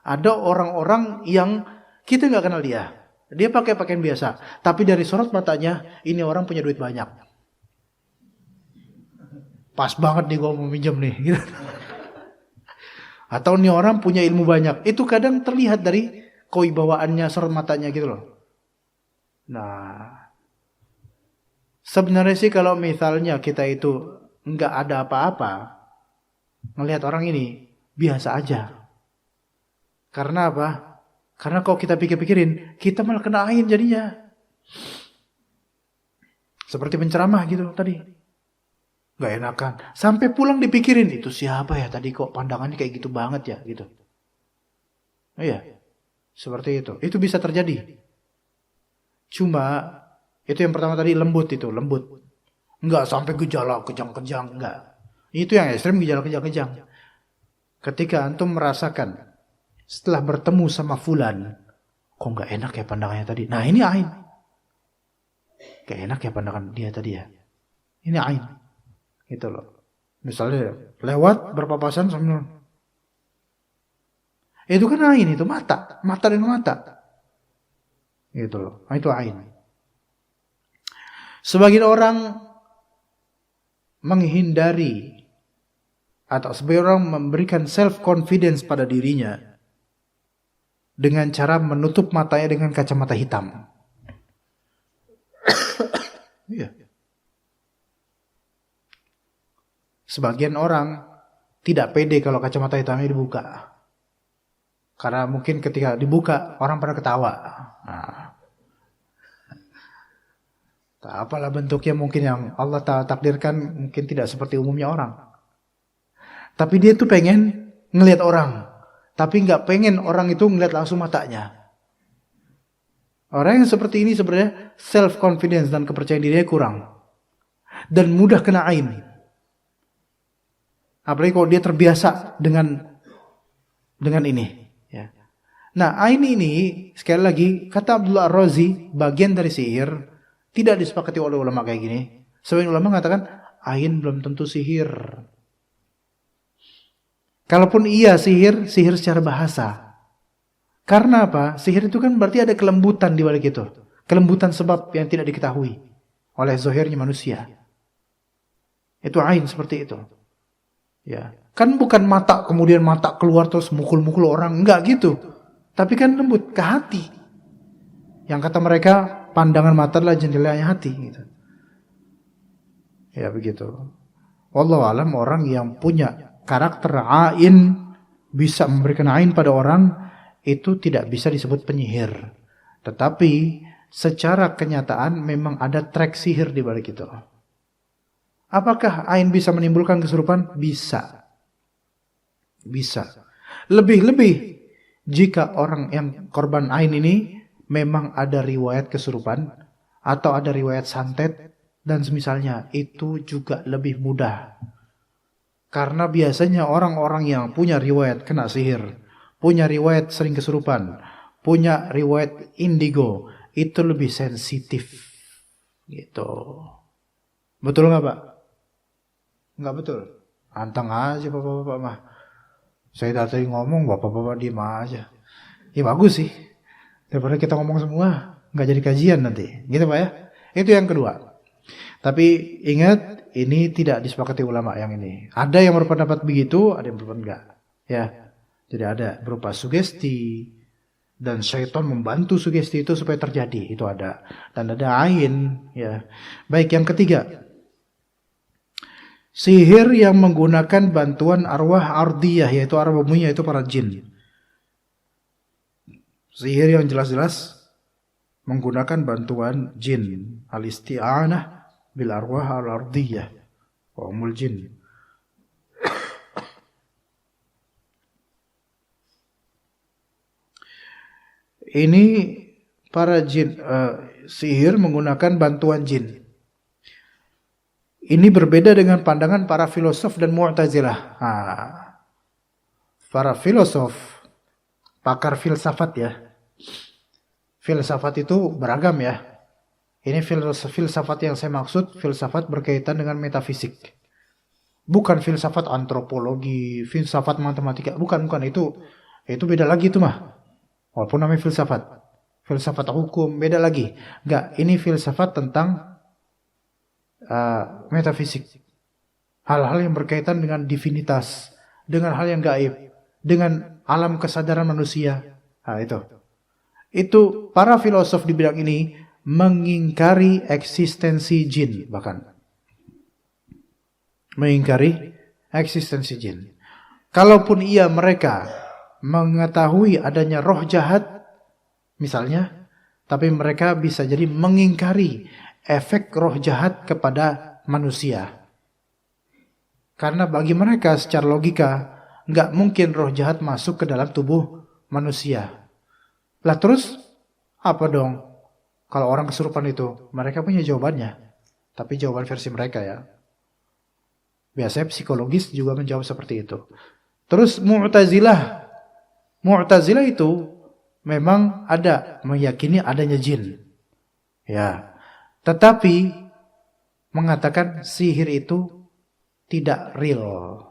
Ada orang-orang yang kita enggak kenal dia. Dia pakai pakaian biasa. Tapi dari sorot matanya, ini orang punya duit banyak. Pas banget nih gue mau minjem nih gitu. Atau nih orang punya ilmu banyak. Itu kadang terlihat dari kewibawaannya, sorot matanya gitu loh. Nah, sebenarnya sih kalau misalnya kita itu nggak ada apa-apa, ngelihat orang ini biasa aja. Karena apa? Karena kalau kita pikir-pikirin, kita malah kena ain jadinya. Seperti penceramah gitu tadi. Gak enakan. Sampai pulang dipikirin, itu siapa ya tadi kok pandangannya kayak gitu banget ya gitu. Oh iya. Seperti itu. Itu bisa terjadi. Cuma itu yang pertama tadi lembut itu, lembut. Enggak sampai gejala kejang-kejang, enggak. Itu yang ekstrem, gejala kejang-kejang. Ketika antum merasakan setelah bertemu sama fulan, kok enggak enak ya pandangannya tadi. Nah, ini ain. Gak enak ya pandangan dia tadi ya. Ini ain. Gitu loh. Misalnya lewat berpapasan sama itu kan ain, itu mata dengan mata. Gitu loh. Nah, itu ain. Sebagian orang menghindari atau sebagian orang memberikan self confidence pada dirinya dengan cara menutup matanya dengan kacamata hitam. Iya. Sebagian orang tidak pede kalau kacamata hitamnya dibuka. Karena mungkin ketika dibuka orang pada ketawa. Nah, apalah bentuknya mungkin yang Allah takdirkan mungkin tidak seperti umumnya orang. Tapi dia tuh pengen ngelihat orang. Tapi nggak pengen orang itu ngelihat langsung matanya. Orang yang seperti ini sebenarnya self confidence dan kepercayaan dirinya kurang. Dan mudah kena ain. Apalagi kalau dia terbiasa dengan ini. Ya. Nah, ain ini sekali lagi kata Abdullah Ar-Razi bagian dari sihir tidak disepakati oleh ulama kayak gini. Sebagian ulama mengatakan ain belum tentu sihir. Kalaupun iya sihir secara bahasa. Karena apa? Sihir itu kan berarti ada kelembutan di balik itu. Kelembutan sebab yang tidak diketahui oleh zahirnya manusia. Itu ain seperti itu. Ya, kan bukan mata kemudian mata keluar terus mukul-mukul orang, enggak gitu. Tapi kan lembut ke hati. Yang kata mereka pandangan mata adalah jendelanya hati gitu. Ya begitu. Wallahu alam, orang yang punya karakter ain bisa memberikan ain pada orang itu tidak bisa disebut penyihir. Tetapi secara kenyataan memang ada trik sihir di balik itu. Apakah ain bisa menimbulkan kesurupan? Bisa. Bisa. Lebih-lebih jika orang yang korban ain ini memang ada riwayat kesurupan atau ada riwayat santet dan semisalnya, itu juga lebih mudah. Karena biasanya orang-orang yang punya riwayat kena sihir, punya riwayat sering kesurupan, punya riwayat indigo, itu lebih sensitif. Gitu. Betul nggak Pak? Nggak betul. Antang aja bapak-bapak mah. Saya tadi ngomong, bapak-bapak diem aja. Ya bagus sih. Daripada kita ngomong semua, nggak jadi kajian nanti. Gitu Pak ya. Itu yang kedua. Tapi ingat, ini tidak disepakati ulama yang ini. Ada yang berpendapat begitu, ada yang berpendapat enggak. Ya. Jadi ada berupa sugesti. Dan syaitan membantu sugesti itu supaya terjadi. Itu ada. Dan ada ain. Ya. Baik, yang ketiga. Sihir yang menggunakan bantuan arwah ardiyah, yaitu arwah bumi, yaitu para jin. Sihir yang jelas-jelas menggunakan bantuan jin. Al-isti'anah bil arwah al-ardiyah wa umul jin. Ini para jin, sihir menggunakan bantuan jin. Ini berbeda dengan pandangan para filosof dan Mu'tazilah. Para filosof, pakar filsafat ya. Filsafat itu beragam ya. Ini filsafat yang saya maksud, filsafat berkaitan dengan metafisik. Bukan filsafat antropologi, filsafat matematika, bukan itu beda lagi itu mah. Walaupun namanya filsafat. Filsafat hukum beda lagi. Enggak, ini filsafat tentang metafisik. Hal-hal yang berkaitan dengan divinitas, dengan hal yang gaib, dengan alam kesadaran manusia. Itu para filosof di bidang ini mengingkari eksistensi jin, bahkan mengingkari eksistensi jin. Kalaupun mereka mengetahui adanya roh jahat misalnya, tapi mereka bisa jadi mengingkari efek roh jahat kepada manusia. Karena bagi mereka secara logika nggak mungkin roh jahat masuk ke dalam tubuh manusia. Lah terus apa dong? Kalau orang kesurupan itu, mereka punya jawabannya. Tapi jawaban versi mereka ya. Biasanya psikologis juga menjawab seperti itu. Terus Mu'tazilah. Mu'tazilah itu memang ada meyakini adanya jin. Ya. Tetapi mengatakan sihir itu tidak real.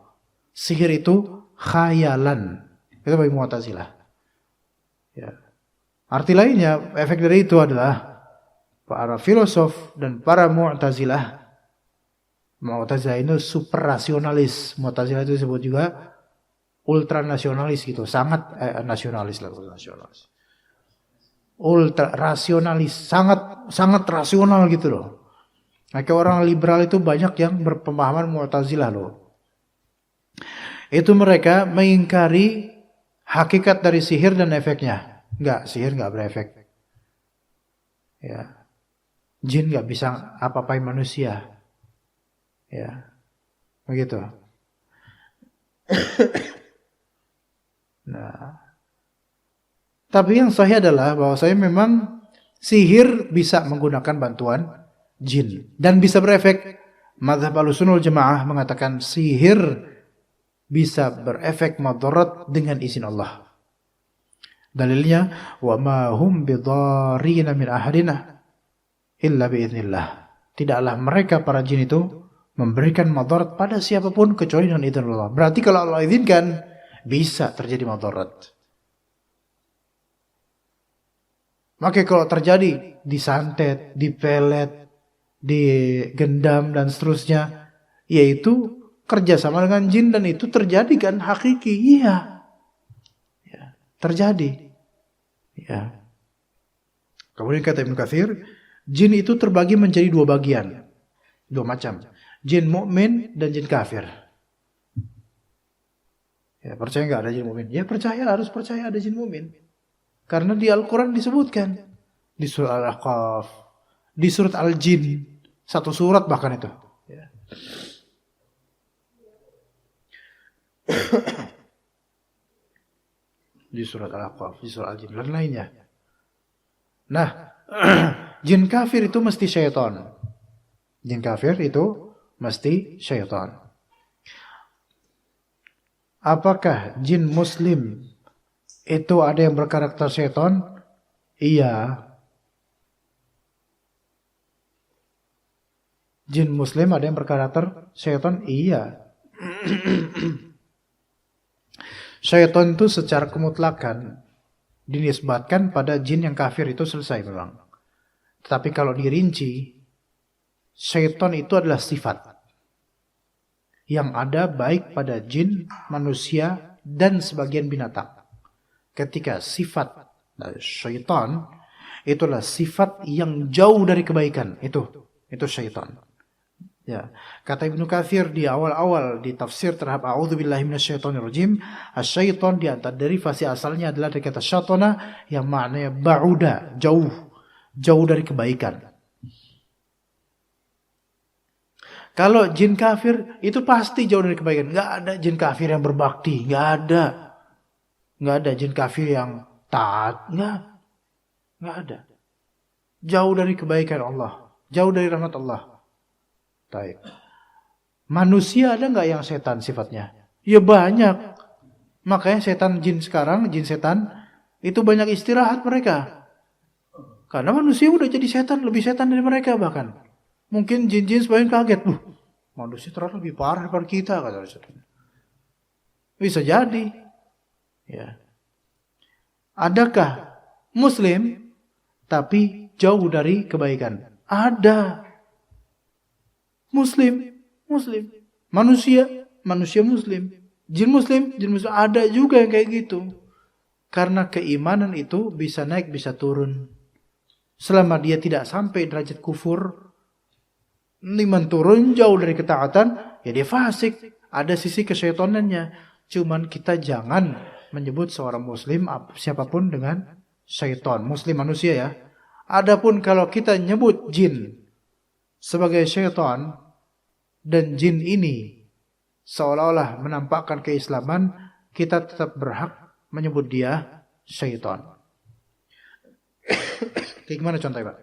Sihir itu khayalan. Itu bagi Mu'tazilah. Ya. Arti lainnya, efek dari itu adalah para filosof dan para Mu'tazilah. Mu'tazilah itu super rasionalis. Mu'tazilah itu disebut juga ultra nasionalis gitu, sangat nasionalis lah, nasionalis. Ultra rasionalis, sangat rasional gitu loh. Nah, kayak orang liberal itu banyak yang berpemahaman Mu'tazilah loh. Itu mereka mengingkari hakikat dari sihir dan efeknya. Enggak, sihir enggak berefek. Ya. Jin enggak bisa apa-apain manusia. Ya. Begitu. Nah, tapi yang sahih adalah bahwasanya memang sihir bisa menggunakan bantuan jin dan bisa berefek. Mazhab Ahlussunnah wal Jamaah mengatakan sihir bisa berefek madarat dengan izin Allah. Dalilnya, wa ma hum bidarrina min ahadina illa biiznillah. Tidaklah mereka para jin itu memberikan madarat pada siapapun kecuali dengan izin Allah. Berarti kalau Allah izinkan, bisa terjadi madarat. Maka kalau terjadi disantet, dipelet, digendam dan seterusnya, yaitu kerjasama dengan jin dan itu terjadi kan hakiki, iya, ya, terjadi. Ya. Kemudian kata Ibnu Katsir, jin itu terbagi menjadi dua bagian, dua macam. Jin mukmin dan jin kafir. Ya, percaya nggak ada jin mukmin? Ya percaya, harus percaya ada jin mukmin. Karena di Al-Quran disebutkan. Di surat Al-Ahqaf, di surat Al-Jin, satu surat bahkan itu. Ya. Di surat Al-Ahqaf, di surat Al-Jin, dan lainnya. Nah, jin kafir itu mesti syaitan. Jin kafir itu mesti syaitan. Apakah jin muslim itu ada yang berkarakter syaitan? Iya. Jin muslim ada yang berkarakter syaitan? Iya. Syaitan itu secara kemutlakan dinisbatkan pada jin yang kafir itu selesai memang. Tetapi kalau dirinci, syaitan itu adalah sifat yang ada baik pada jin, manusia, dan sebagian binatang. Ketika sifat syaitan itu adalah sifat yang jauh dari kebaikan, itu syaitan. Ya, kata Ibnu Katsir di awal-awal di tafsir terhadap a'udzubillahi minasyaitonirrajim, asyaiton di antara derivasi asalnya adalah dari kata syaitona yang maknanya ba'uda, jauh dari kebaikan. Kalau jin kafir itu pasti jauh dari kebaikan. Enggak ada jin kafir yang berbakti, enggak ada. Enggak ada jin kafir yang taat, enggak ada. Jauh dari kebaikan Allah, jauh dari rahmat Allah. Baik. Manusia ada nggak yang setan sifatnya? Ya banyak. Makanya setan jin sekarang, jin setan itu banyak istirahat mereka. Karena manusia udah jadi setan, lebih setan dari mereka bahkan. Mungkin jin-jin sebagian kaget, manusia terlalu lebih parah daripada kita, kata setan. Bisa jadi. Ya. Adakah muslim tapi jauh dari kebaikan? Ada. Muslim, manusia muslim, jin muslim, ada juga yang kayak gitu. Karena keimanan itu bisa naik, bisa turun. Selama dia tidak sampai derajat kufur, iman turun jauh dari ketaatan, ya dia fasik. Ada sisi kesyaitanannya. Cuman kita jangan menyebut seorang muslim siapapun dengan syaitan. Muslim manusia ya. Adapun kalau kita nyebut jin sebagai syaitan dan jin ini seolah-olah menampakkan keislaman, kita tetap berhak menyebut dia syaitan. Kayak gimana contohnya, Pak?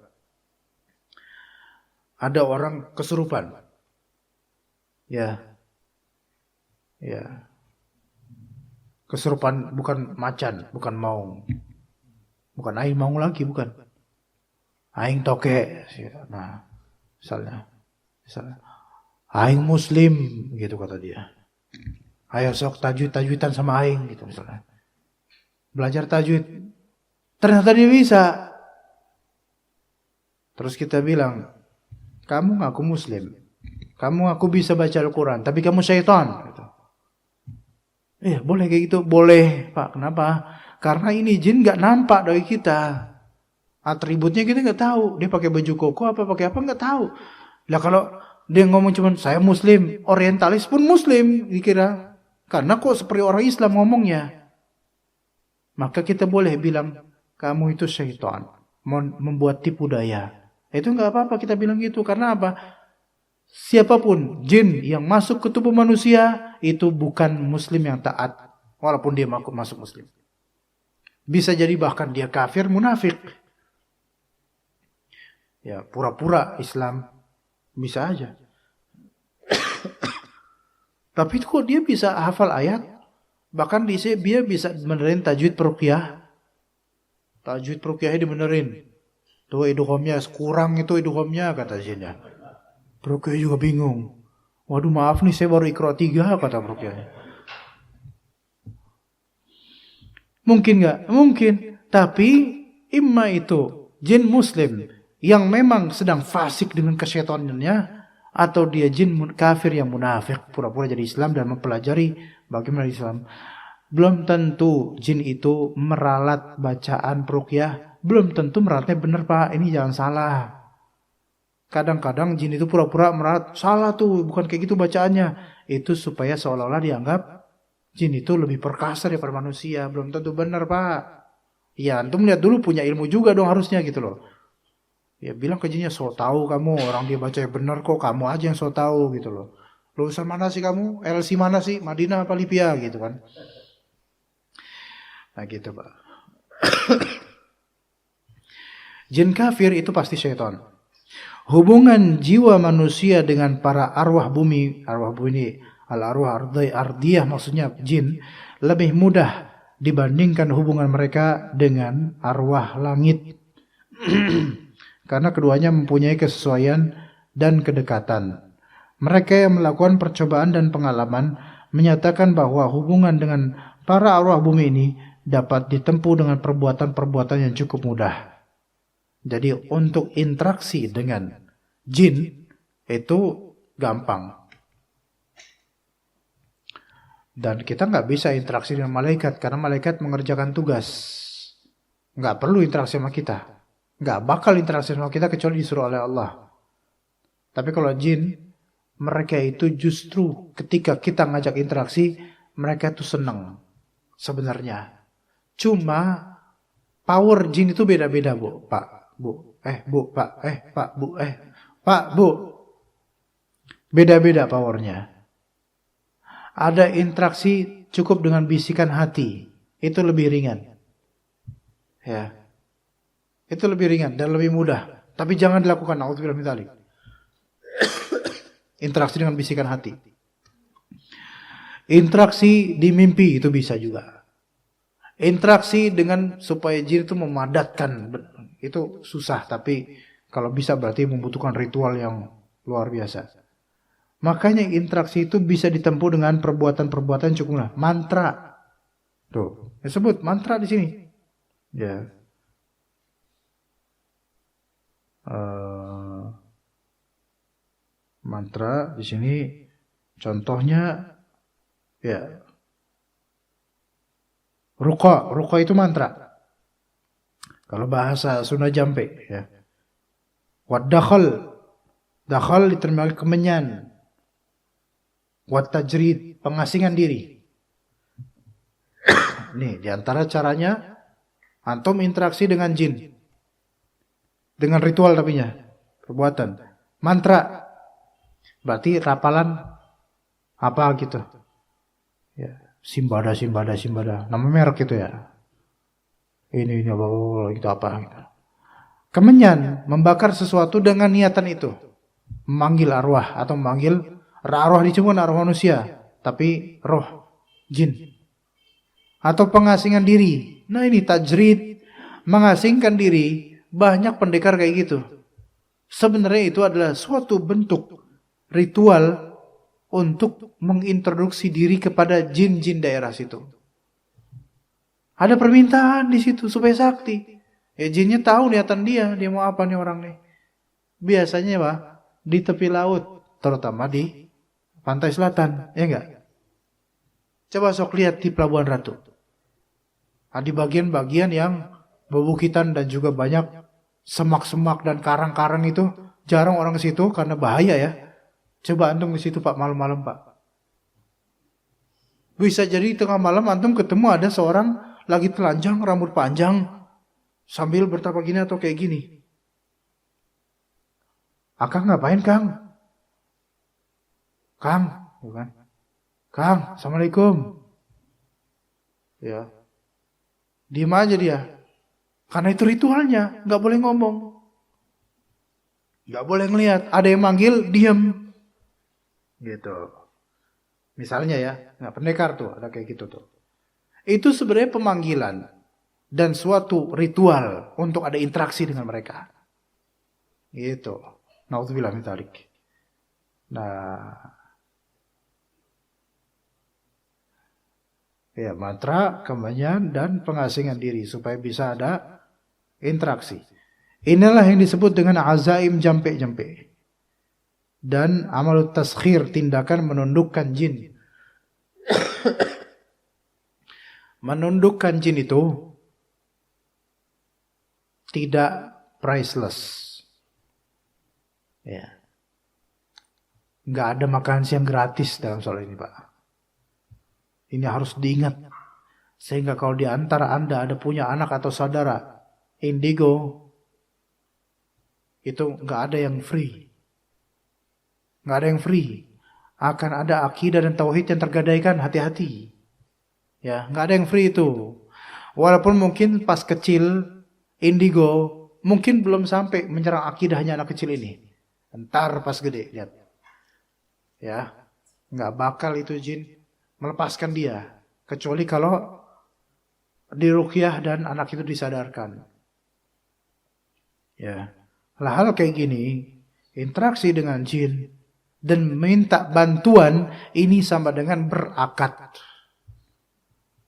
Ada orang kesurupan. Ya. Kesurupan bukan macan, bukan maung. Bukan aing maung lagi, bukan. Aing toke. Nah, misalnya aing muslim gitu kata dia. Ayo sok tajwid-tajwidan sama aing gitu misalnya. Belajar tajwid. Ternyata dia bisa. Terus kita bilang, kamu ngaku muslim, kamu ngaku bisa baca Al-Quran, tapi kamu syaitan. Boleh kayak gitu? Boleh, Pak. Kenapa? Karena ini jin gak nampak dari kita. Atributnya kita nggak tahu. Dia pakai baju koko apa pakai apa nggak tahu. Lah kalau dia ngomong cuma saya muslim, orientalis pun muslim dikira. Karena kok seperti orang Islam ngomongnya. Maka kita boleh bilang kamu itu syaitan, membuat tipu daya. Itu nggak apa-apa kita bilang gitu. Karena apa? Siapapun jin yang masuk ke tubuh manusia itu bukan muslim yang taat, walaupun dia masuk muslim. Bisa jadi bahkan dia kafir, munafik. Ya, pura-pura Islam bisa aja. Tapi itu kok dia bisa hafal ayat, bahkan dia bisa benerin tajwid peruqyah. Tajwid peruqyahnya dibenerin. Tuh idghamnya kurang, itu idghamnya kata jinnya. Peruqyah juga bingung. Waduh maaf nih saya baru Iqra 3 kata peruqyahnya. Mungkin nggak? Mungkin. Tapi imma itu jin muslim yang memang sedang fasik dengan kesyaitanannya, atau dia jin kafir yang munafik, pura-pura jadi Islam dan mempelajari bagaimana Islam. Belum tentu jin itu meralat bacaan peruqyah, belum tentu meralatnya benar Pak, ini jangan salah. Kadang-kadang jin itu pura-pura meralat, salah tuh, bukan kayak gitu bacaannya. Itu supaya seolah-olah dianggap jin itu lebih perkasa daripada manusia, belum tentu benar Pak. Ya antum lihat dulu, punya ilmu juga dong harusnya gitu loh. Ya bilang ke jinnya, so tahu kamu, orang dia baca benar kok, kamu aja yang so tahu gitu loh. Lulusan mana sih kamu? LC mana sih? Madinah apa Libya gitu kan. Nah gitu Pak. Jin kafir itu pasti syaitan. Hubungan jiwa manusia dengan para arwah bumi ini, al-arwah ardiyah maksudnya jin, lebih mudah dibandingkan hubungan mereka dengan arwah langit. Karena keduanya mempunyai kesesuaian dan kedekatan. Mereka yang melakukan percobaan dan pengalaman menyatakan bahwa hubungan dengan para arwah bumi ini dapat ditempuh dengan perbuatan-perbuatan yang cukup mudah. Jadi untuk interaksi dengan jin itu gampang. Dan kita nggak bisa interaksi dengan malaikat karena malaikat mengerjakan tugas. Nggak perlu interaksi sama kita. Nggak bakal interaksi sama kita kecuali disuruh oleh Allah. Tapi kalau jin, mereka itu justru ketika kita ngajak interaksi, mereka itu senang sebenarnya. Cuma power jin itu beda-beda Bu, Pak, Bu, Bu, Pak, Pak, Bu, Pak, Bu. Beda-beda powernya. Ada interaksi cukup dengan bisikan hati, itu lebih ringan. Ya. Itu lebih ringan dan lebih mudah. Tapi jangan dilakukan. Na'udzubillah min dzalik. Interaksi dengan bisikan hati. Interaksi di mimpi itu bisa juga. Interaksi dengan supaya jin itu memadatkan. Itu susah. Tapi kalau bisa berarti membutuhkan ritual yang luar biasa. Makanya interaksi itu bisa ditempuh dengan perbuatan-perbuatan cukuplah. Mantra. Tuh. Disebut mantra di sini. Ya. Mantra di sini contohnya ya ruqa itu mantra kalau bahasa Sunda Jampe ya. Wad dakhal diterjemahkan kemenyan, wad tajrid pengasingan diri. Nih diantara caranya antum interaksi dengan jin dengan ritual tapinya, perbuatan. Mantra berarti rapalan apa gitu. Ya, simbada. Nama merek itu ya. Ini apa gitu apa gitu. Kemenyan membakar sesuatu dengan niatan itu. Memanggil arwah atau memanggil arwah disebut arwah manusia, tapi roh jin. Atau pengasingan diri. Nah ini tajrid, mengasingkan diri. Banyak pendekar kayak gitu. Sebenarnya itu adalah suatu bentuk ritual untuk mengintroduksi diri kepada jin-jin daerah situ. Ada permintaan di situ supaya sakti. Jinnya tahu niatan dia mau apa nih orang nih. Biasanya Pak, di tepi laut, terutama di pantai selatan, ya enggak? Coba sok lihat di Pelabuhan Ratu. Di bagian-bagian yang bebukitan dan juga banyak semak-semak dan karang-karang itu, jarang orang ke situ karena bahaya ya. Coba antum ke situ Pak malam-malam Pak. Bisa jadi tengah malam antum ketemu ada seorang lagi telanjang, rambut panjang, sambil bertapa gini atau kayak gini. Akang ngapain Kang? Kang, bukan? Kang, Assalamualaikum. Ya, diem aja dia. Karena itu ritualnya, nggak boleh ngomong, nggak boleh ngelihat. Ada yang manggil, diem. Gitu. Misalnya ya, nggak pendekar tuh, ada kayak gitu tuh. Itu sebenarnya pemanggilan dan suatu ritual untuk ada interaksi dengan mereka. Gitu. Nauzubillah min dzalik. Nah, ya mantra, kemenyan dan pengasingan diri supaya bisa ada interaksi. Inilah yang disebut dengan azaim jampe-jampe. Dan amalut taskhir, tindakan menundukkan jin. Menundukkan jin itu tidak priceless. Ya. Nggak ada makan siang gratis dalam soal ini Pak. Ini harus diingat. Sehingga kalau di antara Anda ada punya anak atau saudara indigo, itu nggak ada yang free. Nggak ada yang free. Akan ada akidah dan tauhid yang tergadaikan, hati-hati. Ya, nggak ada yang free itu. Walaupun mungkin pas kecil indigo mungkin belum sampai menyerang akidahnya anak kecil ini. Ntar pas gede, lihat. Ya, nggak bakal itu jin melepaskan dia. Kecuali kalau diruqyah dan anak itu disadarkan. Ya, hal-hal kayak gini, interaksi dengan jin dan minta bantuan ini sama dengan berakad.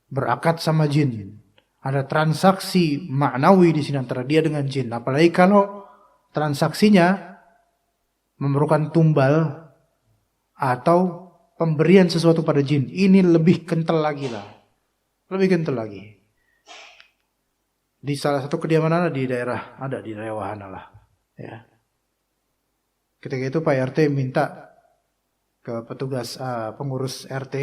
Berakad sama jin. Ada transaksi maknawi di sini antara dia dengan jin. Apalagi kalau transaksinya memerlukan tumbal atau pemberian sesuatu pada jin. Ini lebih kental lagi lah. Lebih kental lagi. Di salah satu kediaman ada di daerah Wahana lah. Ya. Ketika itu Pak RT minta ke petugas pengurus RT,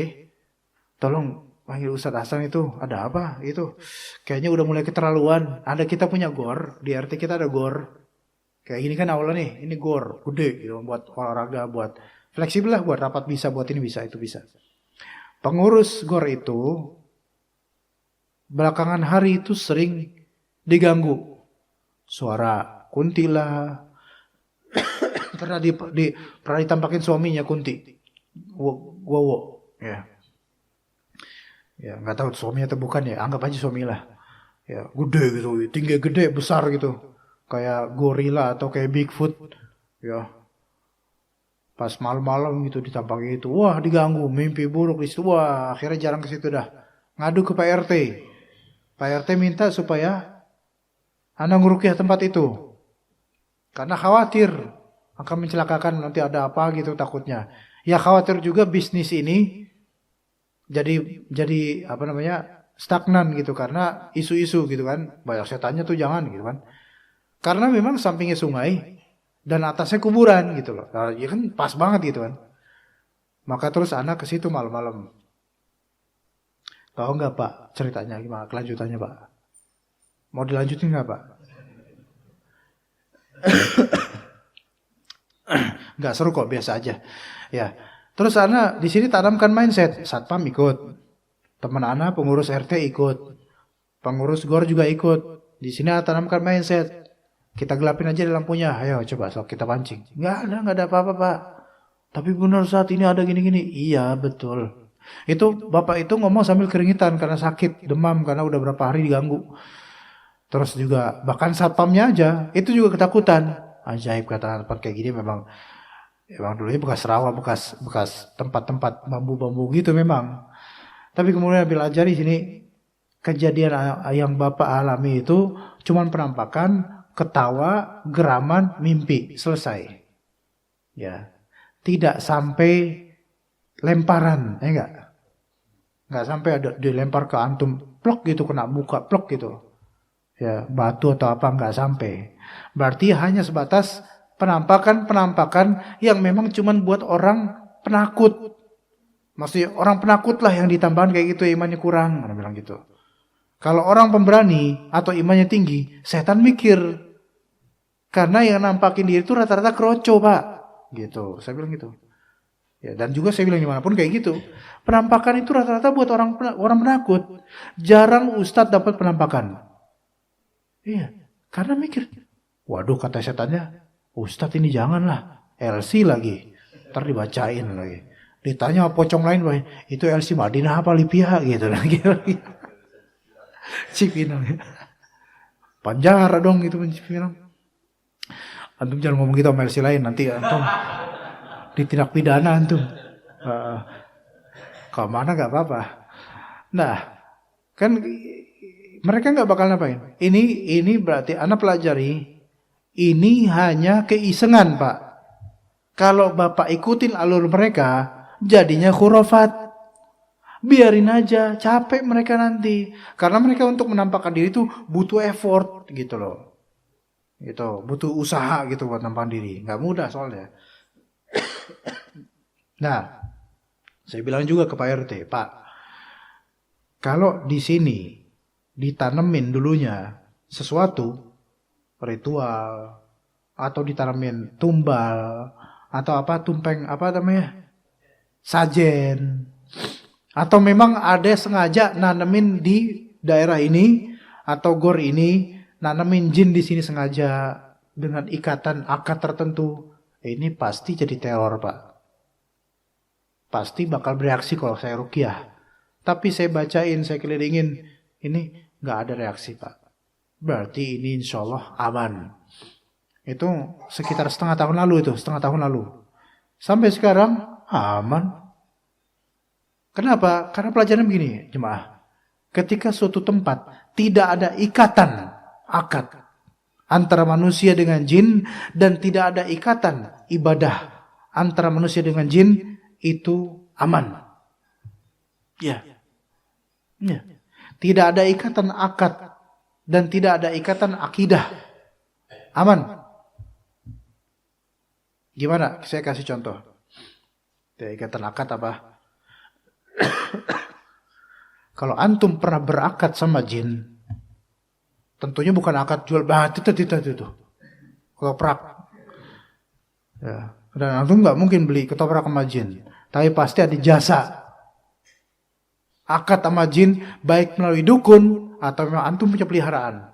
tolong panggil Ustadz Hasan itu, ada apa? Itu kayaknya udah mulai keterlaluan. Ada kita punya gor, di RT kita ada gor. Kayak gini kan awalnya nih, ini gor, gede gitu, buat olahraga, buat fleksibel lah, buat rapat bisa, buat ini bisa, itu bisa. Pengurus gor itu belakangan hari itu sering diganggu. Suara kunti lah. pernah ditampakin suaminya kunti. Wowo. Ya. Ya, nggak tahu suaminya atau bukan ya, anggap aja suami lah. Ya, gede gitu, tinggi gede, besar gitu. Kayak gorila atau kayak Bigfoot. Ya. Pas malam-malam gitu ditampaki itu, wah diganggu, mimpi buruk di situ. Wah, akhirnya jarang ke situ dah. Ngadu ke Pak RT. Pak RT minta supaya Anda ngeruqyah tempat itu. Karena khawatir akan mencelakakan, nanti ada apa gitu takutnya. Ya khawatir juga bisnis ini jadi apa namanya? Stagnan gitu karena isu-isu gitu kan. Banyak setannya tuh jangan gitu kan. Karena memang sampingnya sungai dan atasnya kuburan gitu loh. Nah, ya kan pas banget gitu kan. Maka terus anak ke situ malam-malam. Tahu nggak Pak ceritanya gimana kelanjutannya Pak? Mau dilanjutin nggak Pak? Nggak seru kok, biasa aja. Ya. Terus anak di sini tanamkan mindset. Satpam ikut, teman anak pengurus RT ikut, pengurus GOR juga ikut. Di sini tanamkan mindset. Kita gelapin aja lampunya. Ayo coba sok kita pancing. Nggak ada apa-apa Pak. Tapi benar saat ini ada gini-gini. Iya betul. Itu bapak itu ngomong sambil keringitan karena sakit, demam karena udah berapa hari diganggu. Terus juga bahkan satpamnya aja itu juga ketakutan. Ajaib kata tempat kayak gini memang dulunya bekas rawa, bekas tempat-tempat bambu-bambu gitu memang. Tapi kemudian belajar di sini kejadian yang Bapak alami itu cuman penampakan, ketawa, geraman, mimpi, selesai. Ya. Tidak sampai lemparan, ya enggak? Enggak sampai ada dilempar ke antum, plok gitu kena muka, plok gitu. Ya, batu atau apa enggak sampai. Berarti hanya sebatas penampakan-penampakan yang memang cuman buat orang penakut. Maksudnya orang penakut lah yang ditambahkan kayak gitu, imannya kurang, orang bilang gitu. Kalau orang pemberani atau imannya tinggi, setan mikir. Karena yang nampakin diri itu rata-rata kroco, Pak. Gitu, saya bilang gitu. Ya, dan juga saya bilang dimanapun kayak gitu. Penampakan itu rata-rata buat orang penakut. Jarang ustadz dapat penampakan. Iya, karena mikir, waduh kata setannya, ustadz ini janganlah, LC lagi. Ntar dibacain lagi. Ditanya pocong lain, itu LC Madinah apa Libya gitu lagi. Cipinang. Panjara dong itu Cipinang. Antum jangan ngomong gitu sama LC lain, nanti antum ditindak pidana antum. Kalau mana gak apa-apa. Nah, kan mereka gak bakal ngapain. Ini berarti anak pelajari, ini hanya keisengan, Pak. Kalau Bapak ikutin alur mereka, jadinya khurafat. Biarin aja, capek mereka nanti. Karena mereka untuk menampakkan diri itu butuh effort gitu loh. Gitu, butuh usaha gitu buat nampakkan diri. Gak mudah soalnya. Nah, saya bilang juga ke Pak RT, Pak, kalau di sini ditanemin dulunya sesuatu, ritual, atau ditanamin tumbal, atau apa, tumpeng, apa namanya, sajen, atau memang ada sengaja nanemin di daerah ini, atau gor ini, nanemin jin di sini sengaja, dengan ikatan akad tertentu, ini pasti jadi teror, Pak. Pasti bakal bereaksi kalau saya ruqyah. Tapi saya bacain, saya kelilingin, ini nggak ada reaksi, Pak. Berarti ini insya Allah aman. Itu sekitar setengah tahun lalu. Sampai sekarang aman. Kenapa? Karena pelajaran begini, jemaah. Ketika suatu tempat tidak ada ikatan akad antara manusia dengan jin dan tidak ada ikatan ibadah antara manusia dengan jin, itu aman. Ya. Tidak ada ikatan akad dan tidak ada ikatan akidah. Aman. Gimana? Saya kasih contoh. Tidak ikatan akad apa? Kalau antum pernah berakad sama jin, tentunya bukan akad jual batu itu. Ketoprak. Ya. Dan antum nggak mungkin beli ketoprak sama jin, tapi pasti ada jasa. Akad sama jin baik melalui dukun atau memang antum punya peliharaan.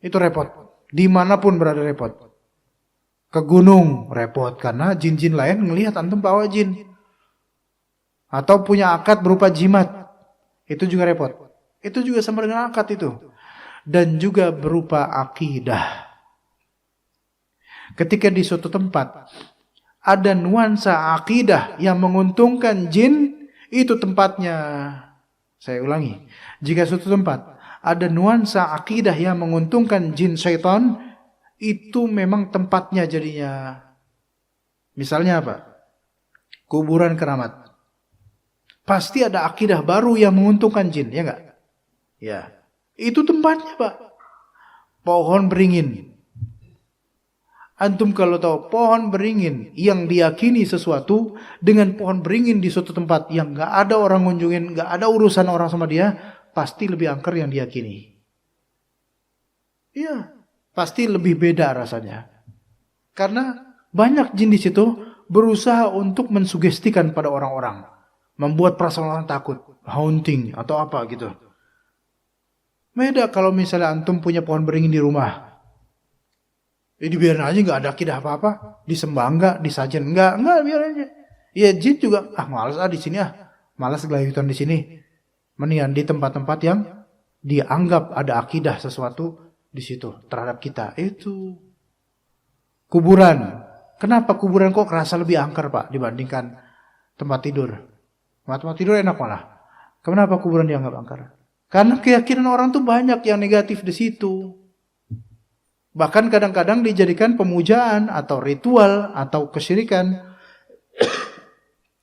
Itu repot. Dimanapun berada repot. Ke gunung repot karena jin-jin lain ngelihat antum bawa jin. Atau punya akad berupa jimat. Itu juga repot. Itu juga sama dengan akad itu. Dan juga berupa akidah. Ketika di suatu tempat ada nuansa akidah yang menguntungkan jin, itu tempatnya. Saya ulangi. Jika suatu tempat ada nuansa akidah yang menguntungkan jin syaitan, itu memang tempatnya jadinya. Misalnya apa? Kuburan keramat. Pasti ada akidah baru yang menguntungkan jin, ya enggak? Ya. Itu tempatnya, Pak. Pohon beringin. Antum kalau tahu pohon beringin yang diyakini sesuatu dengan pohon beringin di suatu tempat yang enggak ada orang ngunjungin, enggak ada urusan orang sama dia, pasti lebih angker yang diyakini. Iya, pasti lebih beda rasanya. Karena banyak jin di situ berusaha untuk mensugestikan pada orang-orang. Membuat perasaan orang takut, haunting atau apa gitu. Beda kalau misalnya antum punya pohon beringin di rumah. Dibiarin aja, nggak ada akidah apa-apa, disembah enggak, disajen enggak, biar aja. Ya jin juga, malas di sini malas gelayutan di sini. Mendingan di tempat-tempat yang dianggap ada akidah sesuatu di situ terhadap kita. Itu kuburan. Kenapa kuburan kok kerasa lebih angker, Pak, dibandingkan tempat tidur? Tempat tidur enak malah. Kenapa kuburan dianggap angker? Karena keyakinan orang tuh banyak yang negatif di situ. Bahkan kadang-kadang dijadikan pemujaan atau ritual atau kesyirikan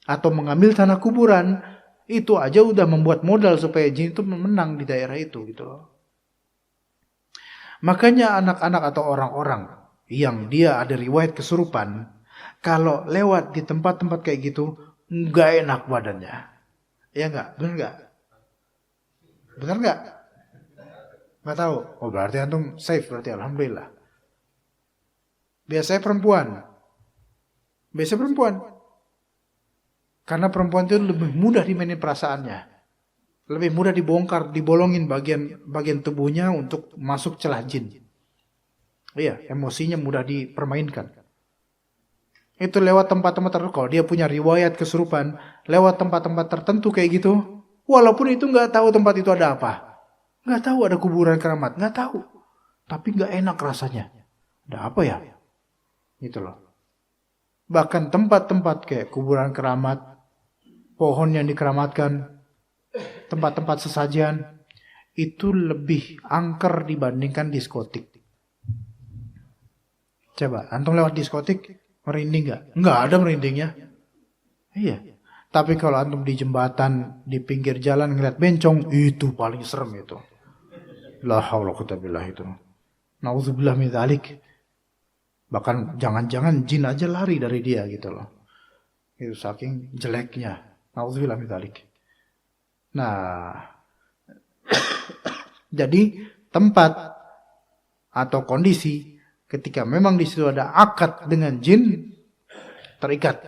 atau mengambil tanah kuburan. Itu aja udah membuat modal supaya jin itu menang di daerah itu gitu loh. Makanya anak-anak atau orang-orang yang dia ada riwayat kesurupan, kalau lewat di tempat-tempat kayak gitu, nggak enak badannya. Ya nggak? Benar nggak? Benar nggak? Nggak tahu. Oh berarti antum safe berarti, alhamdulillah. Biasanya perempuan. Karena perempuan itu lebih mudah dimainin perasaannya. Lebih mudah dibongkar, dibolongin bagian tubuhnya untuk masuk celah jin. Iya, emosinya mudah dipermainkan. Itu lewat tempat-tempat tertentu. Kalau dia punya riwayat kesurupan, lewat tempat-tempat tertentu kayak gitu, walaupun itu nggak tahu tempat itu ada apa, nggak tahu ada kuburan keramat, nggak tahu, tapi nggak enak rasanya. Ada apa ya? Gitu loh. Bahkan tempat-tempat kayak kuburan keramat, pohon yang dikeramatkan, tempat-tempat sesajian, itu lebih angker dibandingkan diskotik. Coba, antum lewat diskotik, merinding nggak? Nggak ada merindingnya. Iya. Tapi kalau antum di jembatan, di pinggir jalan ngeliat bencong, itu paling serem itu. La haula quwwata billah itu. Nauzubillah min dzalik. Bahkan jangan-jangan jin aja lari dari dia gitu loh. Itu saking jeleknya. Nauzubillah min dzalik. Nah, jadi tempat atau kondisi ketika memang di situ ada akad dengan jin, terikat.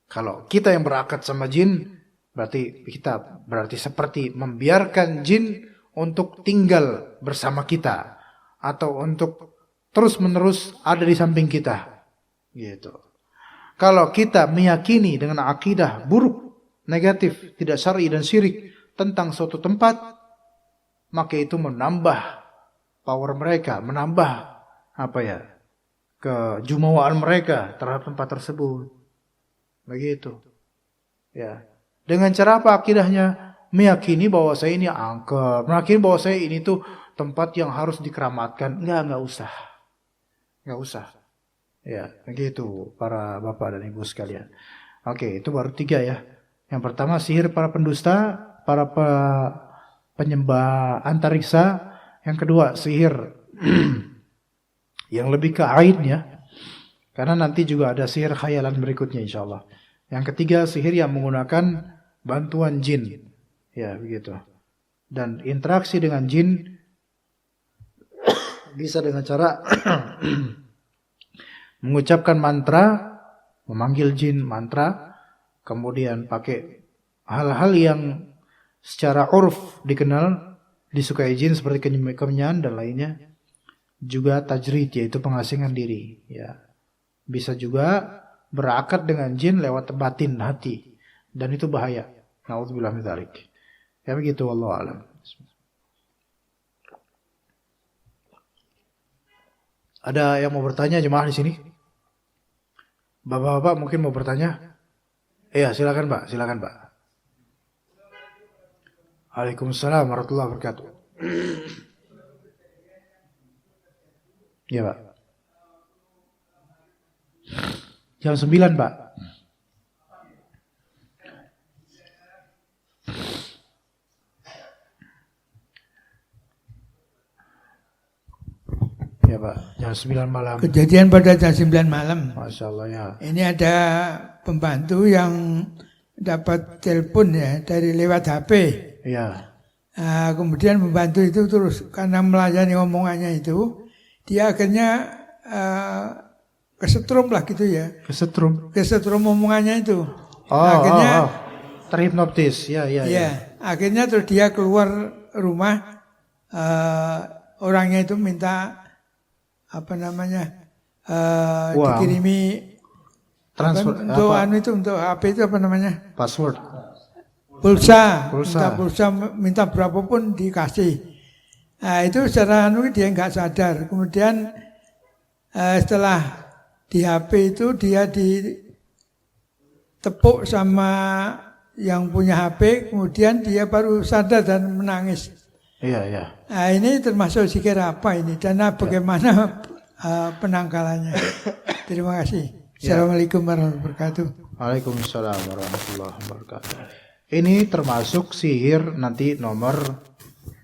Kalau kita yang berakad sama jin, berarti seperti membiarkan jin untuk tinggal bersama kita atau untuk terus-menerus ada di samping kita. Gitu. Kalau kita meyakini dengan akidah buruk, negatif, tidak syar'i dan syirik tentang suatu tempat, maka itu menambah power mereka, menambah kejumawaan mereka terhadap tempat tersebut. Begitu. Ya. Dengan cara apa akidahnya? Meyakini bahwa saya ini angker, meyakini bahwa saya ini tuh tempat yang harus dikeramatkan. Enggak usah. Enggak usah. Ya, begitu para bapak dan ibu sekalian. Oke, itu baru 3 ya. Yang pertama sihir para pendusta, para penyembah antariksa. Yang kedua sihir yang lebih ke ain ya. Karena nanti juga ada sihir khayalan berikutnya insyaallah. Yang ketiga sihir yang menggunakan bantuan jin. Ya, begitu. Dan interaksi dengan jin bisa dengan cara mengucapkan mantra, memanggil jin mantra, kemudian pakai hal-hal yang secara urf dikenal, disukai jin seperti kemenyan dan lainnya. Juga tajrid, yaitu pengasingan diri. Ya. Bisa juga berakad dengan jin lewat batin hati. Dan itu bahaya. Na'udzubillah min dzalik. Ya begitu, wallahu a'lam. Ada yang mau bertanya jemaah di sini? Bapak-bapak mungkin mau bertanya? Iya, silakan Pak, silakan Pak. Waalaikumsalam warahmatullahi wabarakatuh. Iya Pak. Jam 9 Pak. Ya Pak, jam 9 malam. Kejadian pada jam 9 malam. Masya Allah ya. Ini ada pembantu yang dapat telepon ya dari lewat HP. Iya. Nah, kemudian pembantu itu terus karena melayani omongannya itu, dia akhirnya kesetrum lah gitu ya. Kesetrum omongannya itu. Akhirnya terhipnotis. Ya. Akhirnya terus dia keluar rumah, orangnya itu minta dikirimi transfer untuk HP itu password. Pulsa. Minta berapapun dikasih. Nah, itu secara dia nggak sadar. Kemudian setelah di HP itu dia ditepuk sama yang punya HP, kemudian dia baru sadar dan menangis. Iya. Nah, ini termasuk zikir apa ini dan bagaimana penangkalannya? Terima kasih. Assalamualaikum warahmatullahi wabarakatuh. Waalaikumsalam warahmatullahi wabarakatuh. Ini termasuk sihir nanti nomor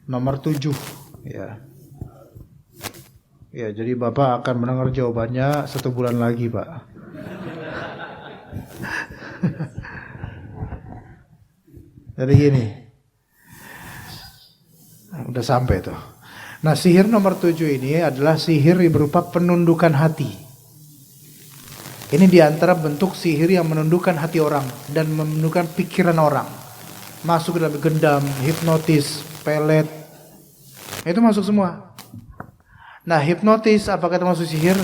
7 ya. Ya, jadi Bapak akan mendengar jawabannya 1 bulan lagi, Pak. Jadi gini. Udah sampai tuh. Nah, sihir nomor 7 ini adalah sihir yang berupa penundukan hati. Ini diantara bentuk sihir yang menundukkan hati orang dan menundukkan pikiran orang. Masuk ke dalam gendam, hipnotis, pelet. Itu masuk semua. Nah, hipnotis apakah termasuk sihir?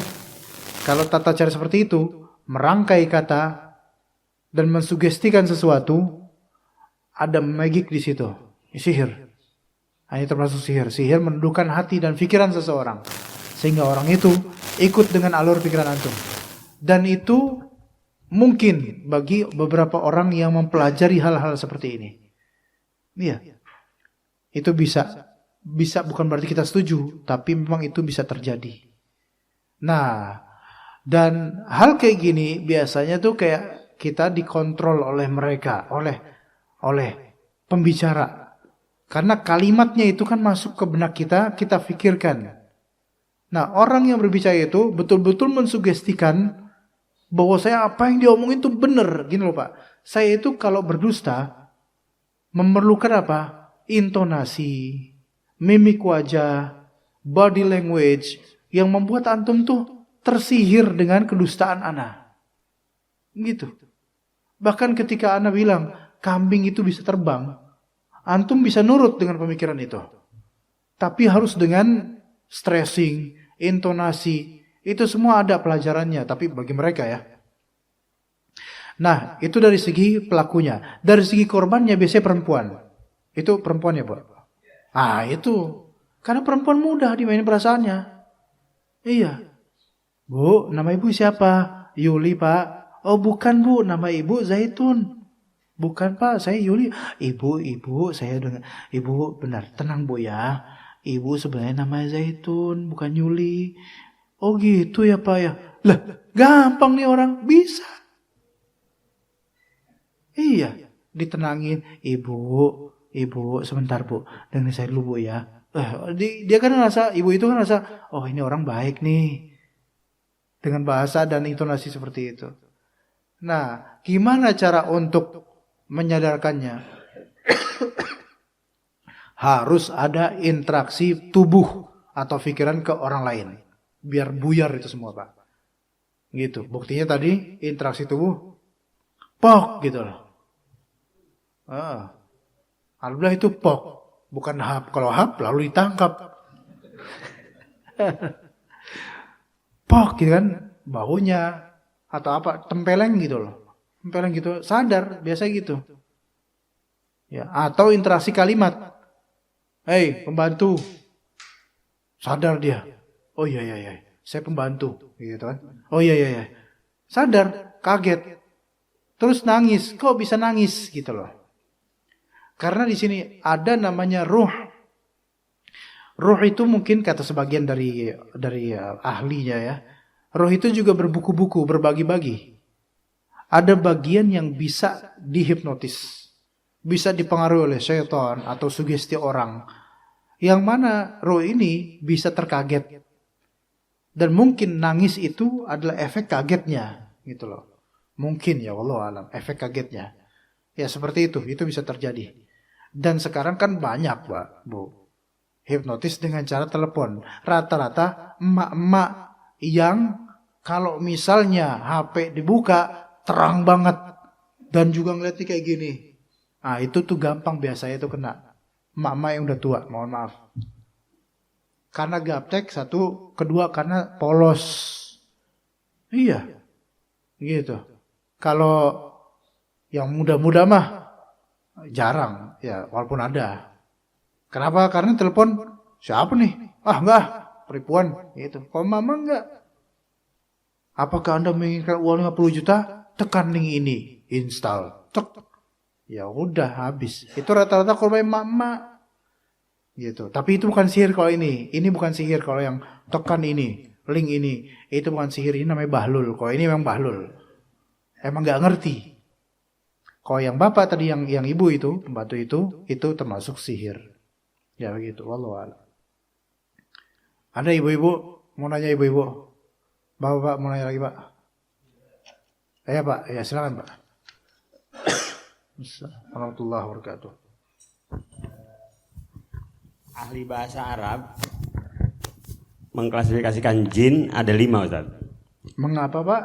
Kalau tata cara seperti itu, merangkai kata dan mensugestikan sesuatu, ada magic di situ. Sihir. Ini termasuk sihir. Sihir menundukkan hati dan pikiran seseorang, sehingga orang itu ikut dengan alur pikiran antum. Dan itu mungkin bagi beberapa orang yang mempelajari hal-hal seperti ini. Iya. Itu bisa bukan berarti kita setuju, tapi memang itu bisa terjadi. Nah, dan hal kayak gini biasanya tuh kayak kita dikontrol oleh mereka, oleh pembicara. Karena kalimatnya itu kan masuk ke benak kita pikirkan. Nah, orang yang berbicara itu betul-betul mensugestikan bahwa saya apa yang diomongin itu benar, gini loh Pak. Saya itu kalau berdusta memerlukan apa? Intonasi, mimik wajah, body language yang membuat antum tuh tersihir dengan kedustaan ana. Gitu. Bahkan ketika ana bilang kambing itu bisa terbang, antum bisa nurut dengan pemikiran itu. Tapi harus dengan stressing, intonasi, itu semua ada pelajarannya, tapi bagi mereka ya. Nah, itu dari segi pelakunya. Dari segi korbannya biasanya perempuan. Itu perempuan ya, Pak? Itu. Karena perempuan mudah dimainin perasaannya. Iya. Bu, nama ibu siapa? Yuli, Pak. Oh, bukan, Bu. Nama ibu Zaitun. Bukan, Pak. Saya Yuli. Ibu, saya dengar. Ibu, benar. Tenang, Bu ya. Ibu sebenarnya namanya Zaitun, bukan Yuli. Oh, gitu ya, Pak ya. Lah, gampang nih orang. Bisa. Iya. Ditenangin. Ibu, sebentar Bu, dengerin saya dulu Bu ya. Dia kan ngerasa, ibu itu kan ngerasa, oh ini orang baik nih. Dengan bahasa dan intonasi seperti itu. Nah, gimana cara untuk menyadarkannya? Harus ada interaksi tubuh atau pikiran ke orang lain. Biar buyar itu semua Pak. Gitu, buktinya tadi interaksi tubuh, pok gitu loh. Alhamdulillah itu pok, bukan hap. Kalau hap lalu ditangkap. Pok gitu kan, bahunya atau apa, tempeleng gitu loh. Tempeleng gitu, sadar, biasa gitu. Ya, atau interaksi kalimat. Hei, pembantu. Sadar dia. Oh iya, saya pembantu gitu kan. Oh iya. Sadar, kaget. Terus nangis, kok bisa nangis gitu loh. Karena di sini ada namanya ruh. Ruh itu mungkin kata sebagian dari ahlinya ya. Ruh itu juga berbuku-buku, berbagi-bagi. Ada bagian yang bisa dihipnotis, bisa dipengaruhi oleh syaitan atau sugesti orang. Yang mana ruh ini bisa terkaget. Dan mungkin nangis itu adalah efek kagetnya, gitu loh. Mungkin ya wallahu alam, efek kagetnya. Ya seperti itu bisa terjadi. Dan sekarang kan banyak Pak, Bu, hipnotis dengan cara telepon. Rata-rata emak-emak yang kalau misalnya HP dibuka terang banget dan juga ngeliatnya kayak gini. Itu tuh gampang biasanya tuh kena. Emak-emak yang udah tua, mohon maaf. Karena gaptek satu, kedua karena polos. Iya. Gitu. Kalau yang muda-muda mah jarang, ya walaupun ada. Kenapa? Karena telepon siapa nih? Enggak, penipuan gitu. Kalau mama enggak. Apakah Anda menginginkan uang 50 juta? Tekan link ini, install. Cek. ya udah habis. Itu rata-rata korban emak-emak gitu. Tapi itu bukan sihir kalau ini. Ini bukan sihir kalau yang tekan ini, link ini. Itu bukan sihir, ini namanya bahlul. Kalau ini memang bahlul. Emang nggak ngerti. Kalau yang bapak tadi, yang ibu itu, pembantu itu termasuk sihir. Ya begitu. Wallahu a'lam. Ada ibu-ibu mau nanya ibu-ibu? Bapak mau nanya lagi Pak? Ya Pak, ya silakan Pak. Assalamualaikum warahmatullahi wabarakatuh. Ahli bahasa Arab mengklasifikasikan jin ada 5, Ustaz. Mengapa Pak?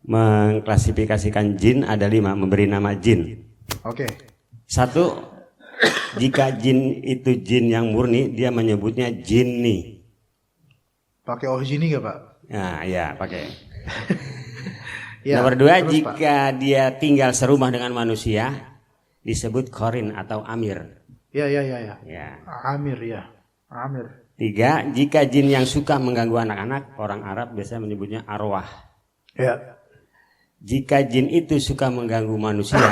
Mengklasifikasikan jin ada 5, memberi nama jin. Oke. 1, jika jin itu jin yang murni, dia menyebutnya jinni. Pakai jini nggak Pak? Nah, ya pakai. Ya, Nomor 2, terus, jika Pak, dia tinggal serumah dengan manusia, disebut korin atau amir. Ya. Ya. Amir ya. Amir. 3, jika jin yang suka mengganggu anak-anak, orang Arab biasanya menyebutnya arwah. Ya. Jika jin itu suka mengganggu manusia,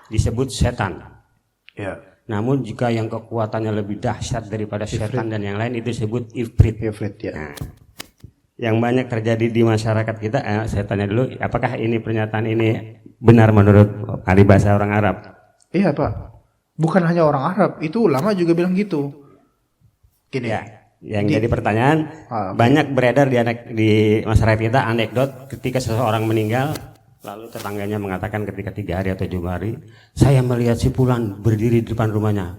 disebut setan. Ya. Namun jika yang kekuatannya lebih dahsyat daripada setan dan yang lain, itu disebut ifrit. Ifrit ya. Nah, yang banyak terjadi di masyarakat kita, saya tanya dulu, apakah ini pernyataan ini benar menurut ahli bahasa orang Arab? Iya Pak. Bukan hanya orang Arab, itu ulama juga bilang gitu. Gini. Ya, yang jadi pertanyaan, okay. Banyak beredar di masyarakat kita anekdot ketika seseorang meninggal, lalu tetangganya mengatakan ketika 3 hari atau 7 hari, saya melihat si Fulan berdiri di depan rumahnya.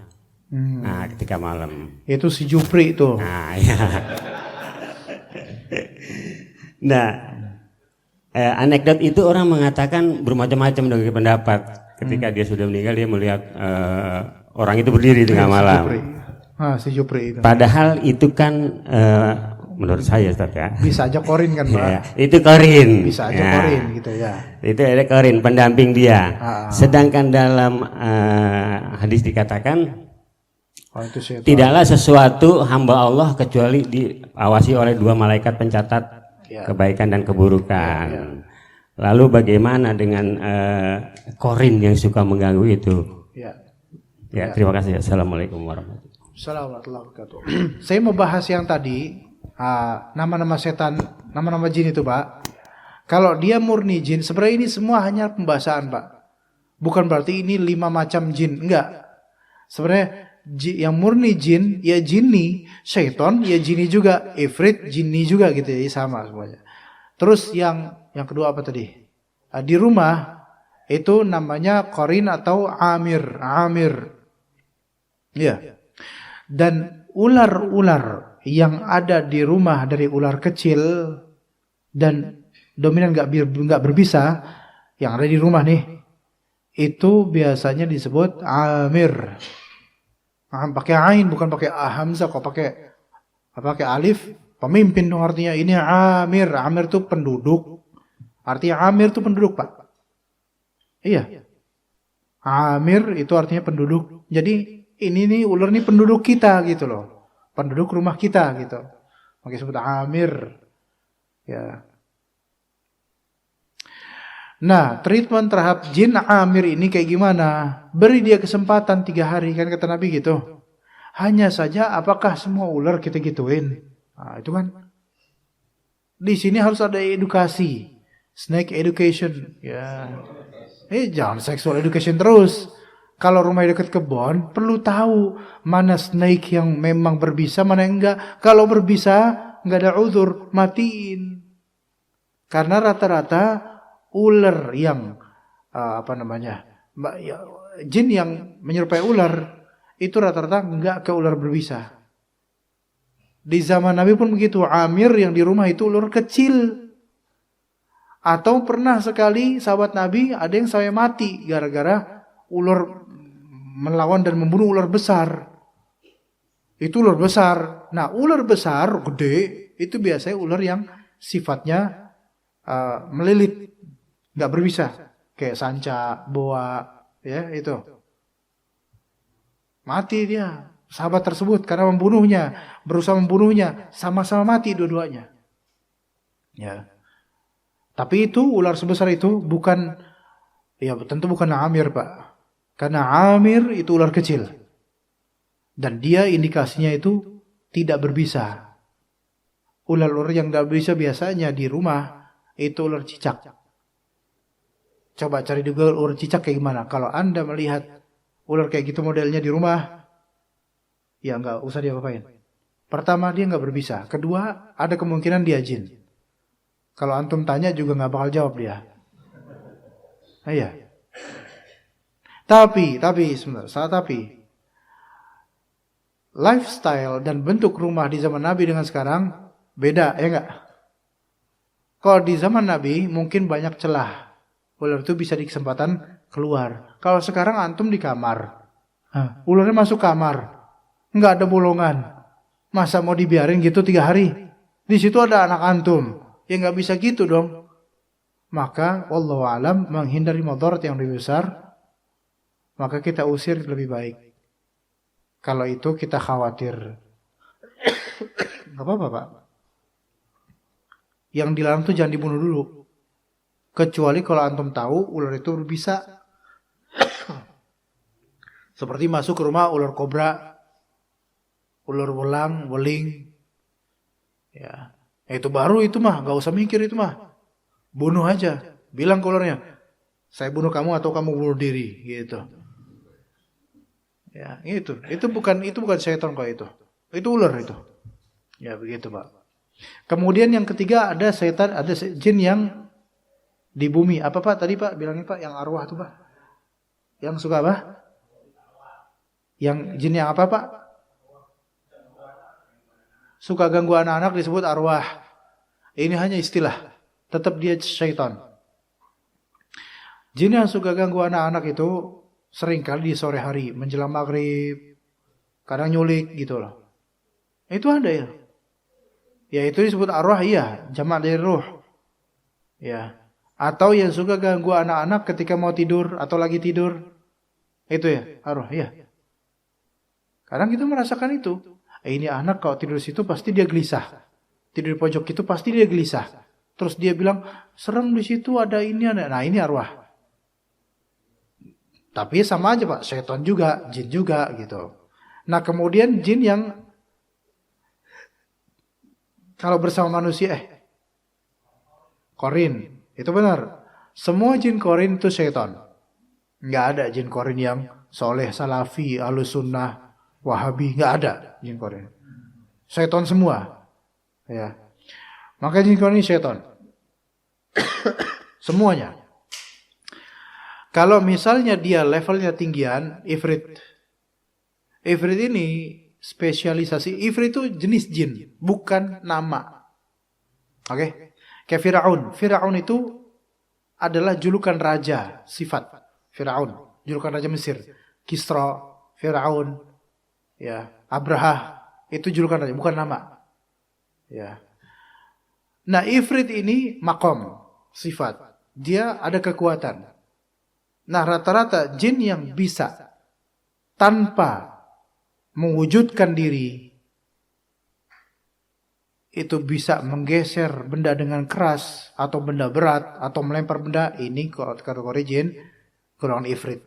Nah, ketika malam. Itu si Jupri itu. Nah, ya. Nah, anekdot itu orang mengatakan bermacam-macam dari pendapat. Ketika dia sudah meninggal, dia melihat orang itu berdiri di tengah malam. Si Jupri itu. Padahal itu kan menurut saya Ustaz ya. Bisa aja korin kan Pak? Ya, itu korin. Bisa aja korin gitu ya. Itu ada korin, pendamping dia. Sedangkan dalam hadis dikatakan, itu tidaklah sesuatu hamba Allah kecuali diawasi oleh 2 malaikat pencatat kebaikan dan keburukan. Lalu bagaimana dengan korin yang suka mengganggu itu? Ya, terima kasih. Assalamualaikum warahmatullahi wabarakatuh. Assalamualaikum warahmatullahi wabarakatuh. Saya mau bahas yang tadi, nama-nama setan, nama-nama jin itu Pak. Kalau dia murni jin, sebenarnya ini semua hanya pembahasan Pak. Bukan berarti ini 5 macam jin, enggak. Sebenarnya yang murni jin, ya jinni, syaiton, ya jinni juga, ifrit, jinni juga gitu ya, sama semuanya. Terus yang kedua apa tadi? Di rumah itu namanya korin atau amir. Ya. Dan ular-ular yang ada di rumah dari ular kecil dan dominan nggak berbisa yang ada di rumah nih, itu biasanya disebut amir. Pakai ain bukan pakai hamzah, kok pakai alif, pemimpin dong artinya. Ini amir. Amir itu penduduk. Artinya amir itu penduduk Pak. Iya. Amir itu artinya penduduk. Jadi ini nih ular nih penduduk kita gitu loh. Penduduk rumah kita gitu. Makanya disebut amir. Ya. Nah, treatment terhadap jin amir ini kayak gimana? Beri dia kesempatan 3 hari, kan kata Nabi gitu. Hanya saja apakah semua ular kita gituin? Nah, itu kan. Di sini harus ada edukasi. Snake education. Ya. Jangan sexual education terus. Kalau rumah dekat kebun, perlu tahu mana snake yang memang berbisa, mana yang enggak. Kalau berbisa, enggak ada uzur, matiin. Karena rata-rata ular yang jin yang menyerupai ular itu rata-rata enggak ke ular berbisa. Di zaman Nabi pun begitu, amir yang di rumah itu ular kecil. Atau pernah sekali sahabat Nabi ada yang sampai mati gara-gara ular melawan dan membunuh ular besar. Itu ular besar. Nah, ular besar gede itu biasanya ular yang sifatnya melilit, nggak berbisa, kayak sanca, boa, ya itu. Mati dia, sahabat tersebut karena berusaha membunuhnya, sama-sama mati dua-duanya. Ya. Tapi itu ular sebesar itu bukan, ya tentu bukan amir Pak. Karena Amir itu ular kecil. Dan dia indikasinya itu tidak berbisa. Ular-ular yang tidak berbisa biasanya di rumah itu ular cicak. Coba cari di Google ular cicak kayak gimana. Kalau Anda melihat ular kayak gitu modelnya di rumah, ya nggak usah diapa-apain. Pertama, dia nggak berbisa. Kedua, ada kemungkinan dia jin. Kalau antum tanya juga nggak bakal jawab dia. Iya. Tapi sebentar, tapi lifestyle dan bentuk rumah di zaman Nabi dengan sekarang beda, ya nggak? Kalau di zaman Nabi mungkin banyak celah, ular itu bisa di kesempatan keluar. Kalau sekarang antum di kamar, ularnya masuk kamar, nggak ada bolongan, masa mau dibiarin gitu 3 hari? Di situ ada anak antum, ya nggak bisa gitu dong. Maka wallahu alam menghindari mudarat yang lebih besar, maka kita usir lebih baik. Kalau itu kita khawatir. Gak apa-apa Pak. Yang dilarang itu jangan dibunuh dulu. Kecuali kalau antum tahu ular itu berbisa. Seperti masuk ke rumah ular kobra, ular weling. Ya, itu baru itu mah, gak usah mikir itu mah. Bunuh aja. Bilang ke ularnya, saya bunuh kamu atau kamu bunuh diri, gitu. Ya, itu bukan syaitan kok itu. Itu ular itu. Ya, begitu, Pak. Kemudian yang ketiga ada setan, ada jin yang di bumi. Apa Pak tadi Pak bilangnya Pak, yang arwah tuh Pak? Yang suka apa? Yang jin yang apa Pak? Suka ganggu anak-anak disebut arwah. Ini hanya istilah. Tetap dia syaitan. Jin yang suka ganggu anak-anak itu sering kali di sore hari menjelang maghrib, kadang nyulik gitu loh. Itu ada ya. Ya itu disebut arwah, iya, jamak dari ruh. Ya. Atau yang suka ganggu anak-anak ketika mau tidur atau lagi tidur. Itu ya, arwah, iya. Kadang kita merasakan itu. Ini anak kalau tidur di situ pasti dia gelisah. Tidur di pojok itu pasti dia gelisah. Terus dia bilang, serem di situ ada ini, ada. Nah ini arwah. Tapi sama aja Pak, setan juga, jin juga gitu. Nah kemudian jin yang kalau bersama manusia, korin, itu benar. Semua jin korin itu setan. Nggak ada jin korin yang soleh, salafi, ahlus sunnah, wahabi, nggak ada jin korin. Setan semua. Ya. Maka jin korin ini setan. Semuanya. Kalau misalnya dia levelnya tinggian, ifrit. Ifrit ini spesialisasi. Ifrit itu jenis jin, bukan nama. Oke? Kayak Firaun. Firaun itu adalah julukan raja, sifat. Firaun, julukan raja Mesir. Kisra, Firaun, ya, Abraha, itu julukan raja, bukan nama. Ya. Nah, ifrit ini makom, sifat. Dia ada kekuatan. Nah, rata-rata jin yang bisa tanpa mewujudkan diri itu bisa menggeser benda dengan keras atau benda berat atau melempar benda, ini kategori jin golongan ifrit.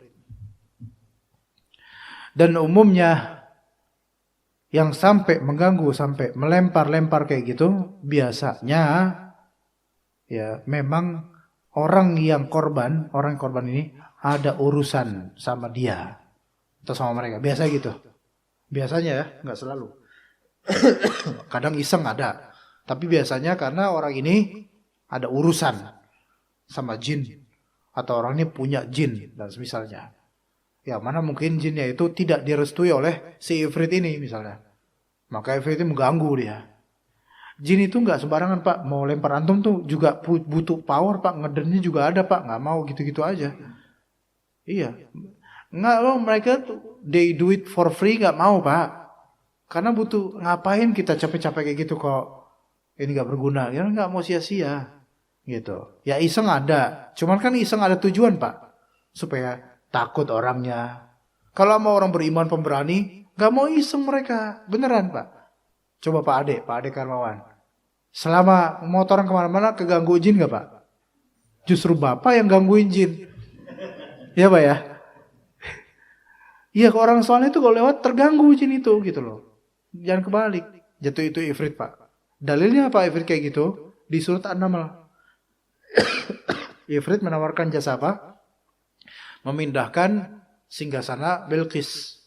Dan umumnya yang sampai mengganggu, sampai melempar-lempar kayak gitu, biasanya ya memang orang yang korban ini ada urusan sama dia atau sama mereka. Biasa gitu. Biasanya ya, nggak selalu. Kadang iseng ada. Tapi biasanya karena orang ini ada urusan sama jin. Atau orang ini punya jin dan semisalnya. Ya mana mungkin jinnya itu tidak direstui oleh si ifrit ini misalnya. Maka ifrit ini mengganggu dia. Jin itu nggak sembarangan Pak. Mau lempar antum tuh juga butuh power Pak. Ngedernya juga ada Pak. Nggak mau gitu-gitu aja. Iya. Nggak mau, mereka tuh they do it for free, nggak mau Pak. Karena butuh, ngapain kita capek-capek kayak gitu kok ini nggak berguna. Ya nggak mau sia-sia gitu. Ya iseng ada. Cuman kan iseng ada tujuan Pak. Supaya takut orangnya. Kalau mau orang beriman pemberani, nggak mau iseng mereka. Beneran Pak. Coba Pak Ade Karmawan. Selama motoran kemana-mana keganggu jin nggak Pak? Justru Bapak yang gangguin jin. Ya Pak ya. Iya, ke orang soleh itu kalau lewat terganggu jin itu gitu loh. Jangan kebalik. Jatuh itu ifrit, Pak. Dalilnya apa ifrit kayak gitu? Di surat An-Naml. Ifrit menawarkan jasa apa? Memindahkan singgasana Bilqis.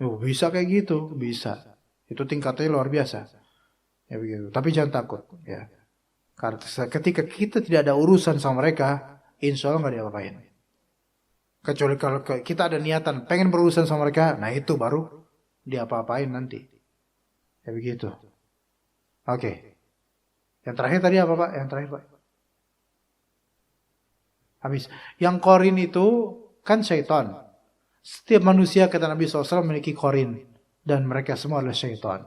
Oh, bisa kayak gitu, bisa. Itu tingkatnya luar biasa. Ya begitu. Tapi jangan takut, ya. Karena ketika kita tidak ada urusan sama mereka, insya Allah nggak diapa-apain. Kecuali kalau kita ada niatan pengen berurusan sama mereka, nah itu baru diapa-apain nanti. Ya begitu. Oke. Yang terakhir tadi apa, Pak? Yang terakhir, Pak. Habis. Yang korin itu kan syaitan. Setiap manusia kata Nabi SAW memiliki korin. Dan mereka semua adalah syaitan.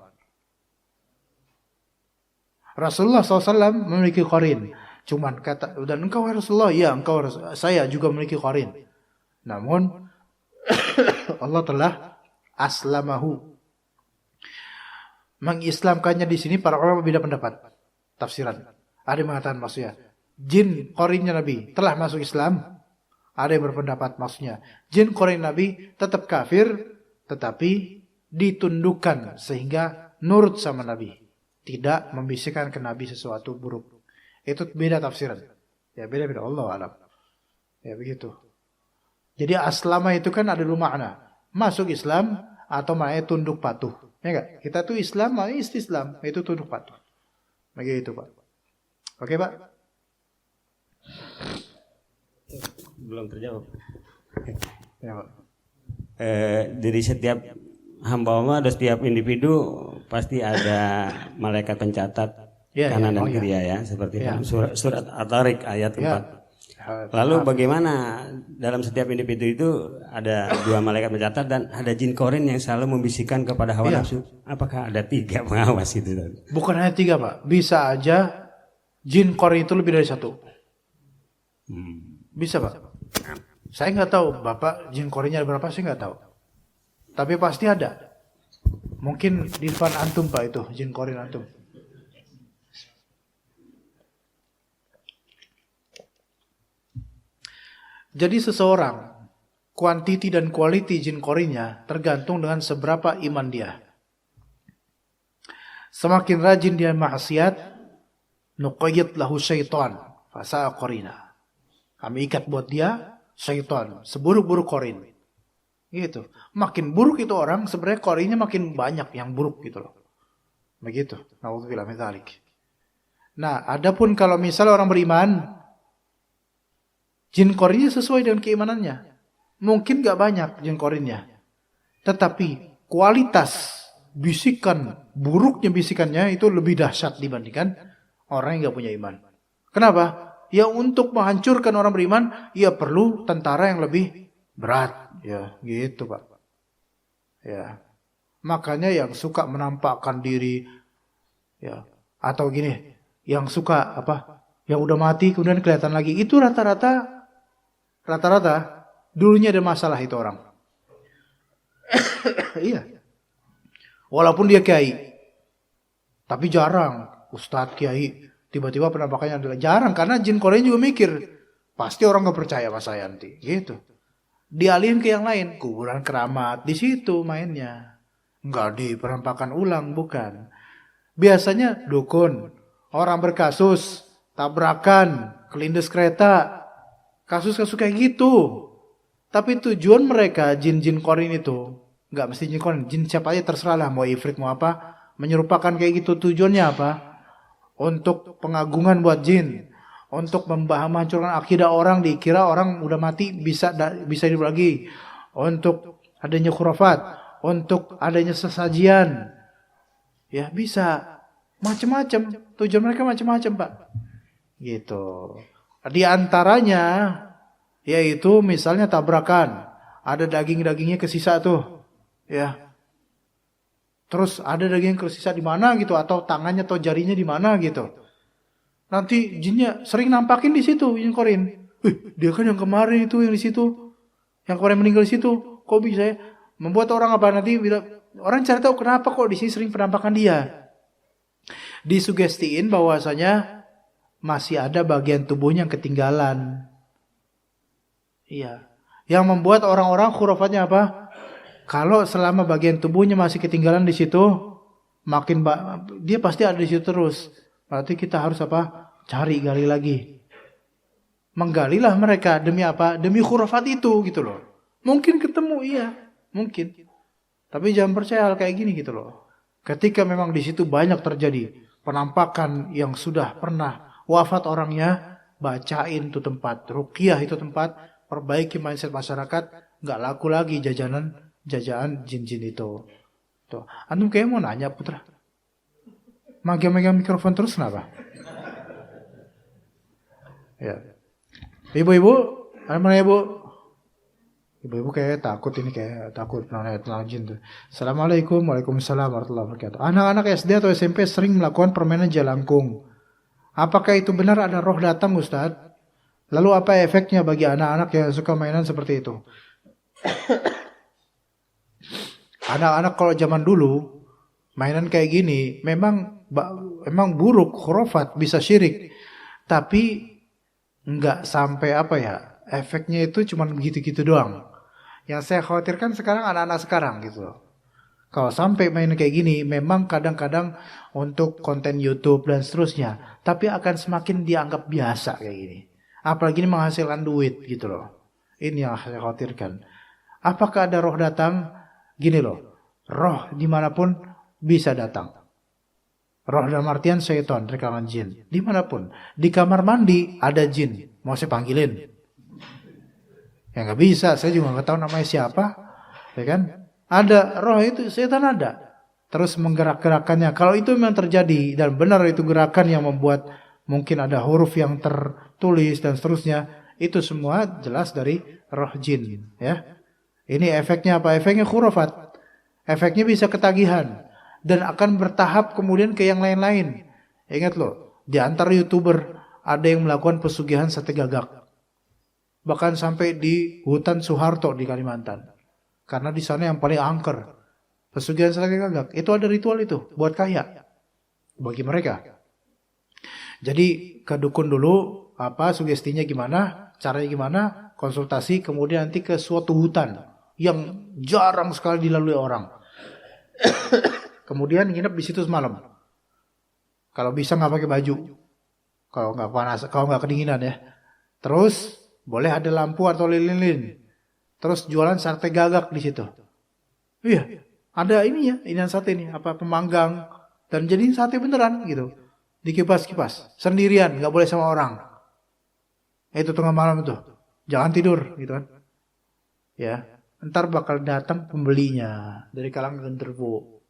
Rasulullah SAW memiliki korin. Cuman kata, dan engkau Rasulullah, ya engkau saya juga memiliki korin. Namun Allah telah aslamahu. Mengislamkannya di sini para ulama beda pendapat tafsiran. Ada yang mengatakan maksudnya jin korinnya Nabi telah masuk Islam. Ada yang berpendapat maksudnya jin korin Nabi tetap kafir tetapi ditundukkan sehingga nurut sama Nabi, tidak membisikkan ke Nabi sesuatu buruk. Itu beda tafsiran. Ya beda-beda, Allah alam. Ya begitu. Jadi aslama itu kan ada dua makna. Masuk Islam atau maknanya tunduk patuh. Ya enggak? Kita tuh Islam, maknanya istislam. Itu tunduk patuh. Begitu, Pak. Oke, Pak? Belum terjawab. Ya, Pak. Jadi setiap hamba Allah ada setiap individu pasti ada malaikat pencatat kanan dan kiri ya. Seperti surat At-Tariq ayat 4. Lalu bagaimana dalam setiap individu itu ada 2 malaikat pencatat dan ada jin korin yang selalu membisikkan kepada hawa nafsu? Apakah ada 3 pengawas itu? Bukan hanya 3, Pak. Bisa aja jin korin itu lebih dari 1. Bisa, Pak. Saya nggak tahu Bapak jin korinnya ada berapa, saya nggak tahu. Tapi pasti ada. Mungkin di depan antum, Pak, itu jin korin antum. Jadi seseorang, quantity dan quality jin korinnya tergantung dengan seberapa iman dia. Semakin rajin dia maksiat, nuqayyid lahu syaitan, fasa'a qarina. Kami ikat buat dia syaitan, seburuk-buruk korin. Gitu. Makin buruk itu orang, sebenarnya korinnya makin banyak yang buruk gitu loh. Begitu. Nauzubillah min dzalik. Nah, adapun kalau misalnya orang beriman, jin korinnya sesuai dengan keimanannya. Mungkin gak banyak jin korinnya. Tetapi kualitas bisikan, buruknya bisikannya itu lebih dahsyat dibandingkan orang yang gak punya iman. Kenapa? Ya untuk menghancurkan orang beriman, ya perlu tentara yang lebih berat. Ya gitu, Pak. Ya. Makanya yang suka menampakkan diri, ya, atau gini, yang suka yang udah mati kemudian kelihatan lagi, itu rata-rata dulunya ada masalah itu orang. Iya. Walaupun dia kiai, tapi jarang ustadz kiai tiba-tiba penampakannya adalah jarang, karena jin korin juga mikir pasti orang gak percaya sama saya nanti, gitu. Dialihin ke yang lain, kuburan keramat, di situ mainnya. Enggak di penampakan ulang, bukan. Biasanya dukun, orang berkasus, tabrakan, kelindes kereta, kasus-kasus kayak gitu. Tapi tujuan mereka jin-jin korin itu, enggak mesti jin korin, jin siapa aja terserah lah, mau ifrit mau apa, menyerupakan kayak gitu. Tujuannya apa? Untuk pengagungan buat jin, untuk menghancurkan akidah orang, dikira orang udah mati bisa hidup lagi, untuk adanya khurafat, untuk adanya sesajian, ya bisa macam-macam. Tujuan mereka macam-macam, Pak. Gitu. Di antaranya yaitu misalnya tabrakan, ada daging-dagingnya kesisa tuh, ya. Terus ada daging kesisa di mana gitu, atau tangannya atau jarinya di mana gitu. Nanti jinnya sering nampakin di situ, jin korin. Dia kan yang kemarin itu yang di situ, yang kemarin meninggal di situ. Kok bisa ya? Membuat orang apa nanti orang cari tahu kenapa kok di sini sering penampakan dia. Disugestiin bahwasanya masih ada bagian tubuhnya yang ketinggalan. Iya. Yang membuat orang-orang khurafatnya apa? Kalau selama bagian tubuhnya masih ketinggalan di situ, dia pasti ada di situ terus. Berarti kita harus apa? Cari, gali lagi. Menggalilah mereka demi apa? Demi khurafat itu gitu loh. Mungkin ketemu, iya, mungkin. Tapi jangan percaya hal kayak gini gitu loh. Ketika memang di situ banyak terjadi penampakan yang sudah pernah wafat orangnya, bacain tuh tempat, ruqyah itu tempat, perbaiki mindset masyarakat, nggak laku lagi jajanan jin-jin itu. Tuh, antum kayak mau nanya Putra, megang mikrofon terus kenapa? Ya, ibu-ibu, ada mana ibu? Ibu-ibu kayak takut tentang jin tuh. Assalamualaikum, waalaikumsalam warahmatullahi wabarakatuh. Anak-anak SD atau SMP sering melakukan permainan jelangkung. Apakah itu benar ada roh datang, Ustadz? Lalu apa efeknya bagi anak-anak yang suka mainan seperti itu? Anak-anak kalau zaman dulu mainan kayak gini memang buruk, khurafat, bisa syirik. Tapi nggak sampai apa ya? Efeknya itu cuma begitu-gitu doang. Yang saya khawatirkan sekarang anak-anak sekarang gitu loh. Kalau sampai main kayak gini, memang kadang-kadang untuk konten YouTube dan seterusnya, tapi akan semakin dianggap biasa kayak gini. Apalagi ini menghasilkan duit gitu loh. Ini yang saya khawatirkan. Apakah ada roh datang? Gini loh, roh dimanapun bisa datang. Roh dalam artian syaitan, rekaman jin. Dimanapun. Di kamar mandi ada jin. Mau saya panggilin? Ya nggak bisa, saya juga nggak tahu namanya siapa, ya kan? Ada roh itu, setan ada. Terus menggerak-gerakannya. Kalau itu memang terjadi dan benar itu gerakan yang membuat mungkin ada huruf yang tertulis dan seterusnya, itu semua jelas dari roh jin, ya. Ini efeknya apa? Efeknya khurafat. Efeknya bisa ketagihan dan akan bertahap kemudian ke yang lain-lain. Ingat loh, di antara YouTuber ada yang melakukan pesugihan sate gagak. Bahkan sampai di hutan Soeharto di Kalimantan. Karena di sana yang paling angker. Pesugihan sate gagak. Itu ada ritual itu. Buat kaya. Bagi mereka. Jadi ke dukun dulu. Sugestinya gimana. Caranya gimana. Konsultasi. Kemudian nanti ke suatu hutan. Yang jarang sekali dilalui orang. Kemudian nginep di situ semalam. Kalau bisa nggak pakai baju. Kalau nggak panas. Kalau nggak kedinginan ya. Terus boleh ada lampu atau lilin-lilin. Terus jualan sate gagak di situ. Iya, ada ini ya, inian sate ini, pemanggang dan jadi sate beneran gitu. Dikipas-kipas sendirian, nggak boleh sama orang. Itu tengah malam itu. Jangan tidur gitu kan. Ya, ntar bakal datang pembelinya dari kalangan genderuwo.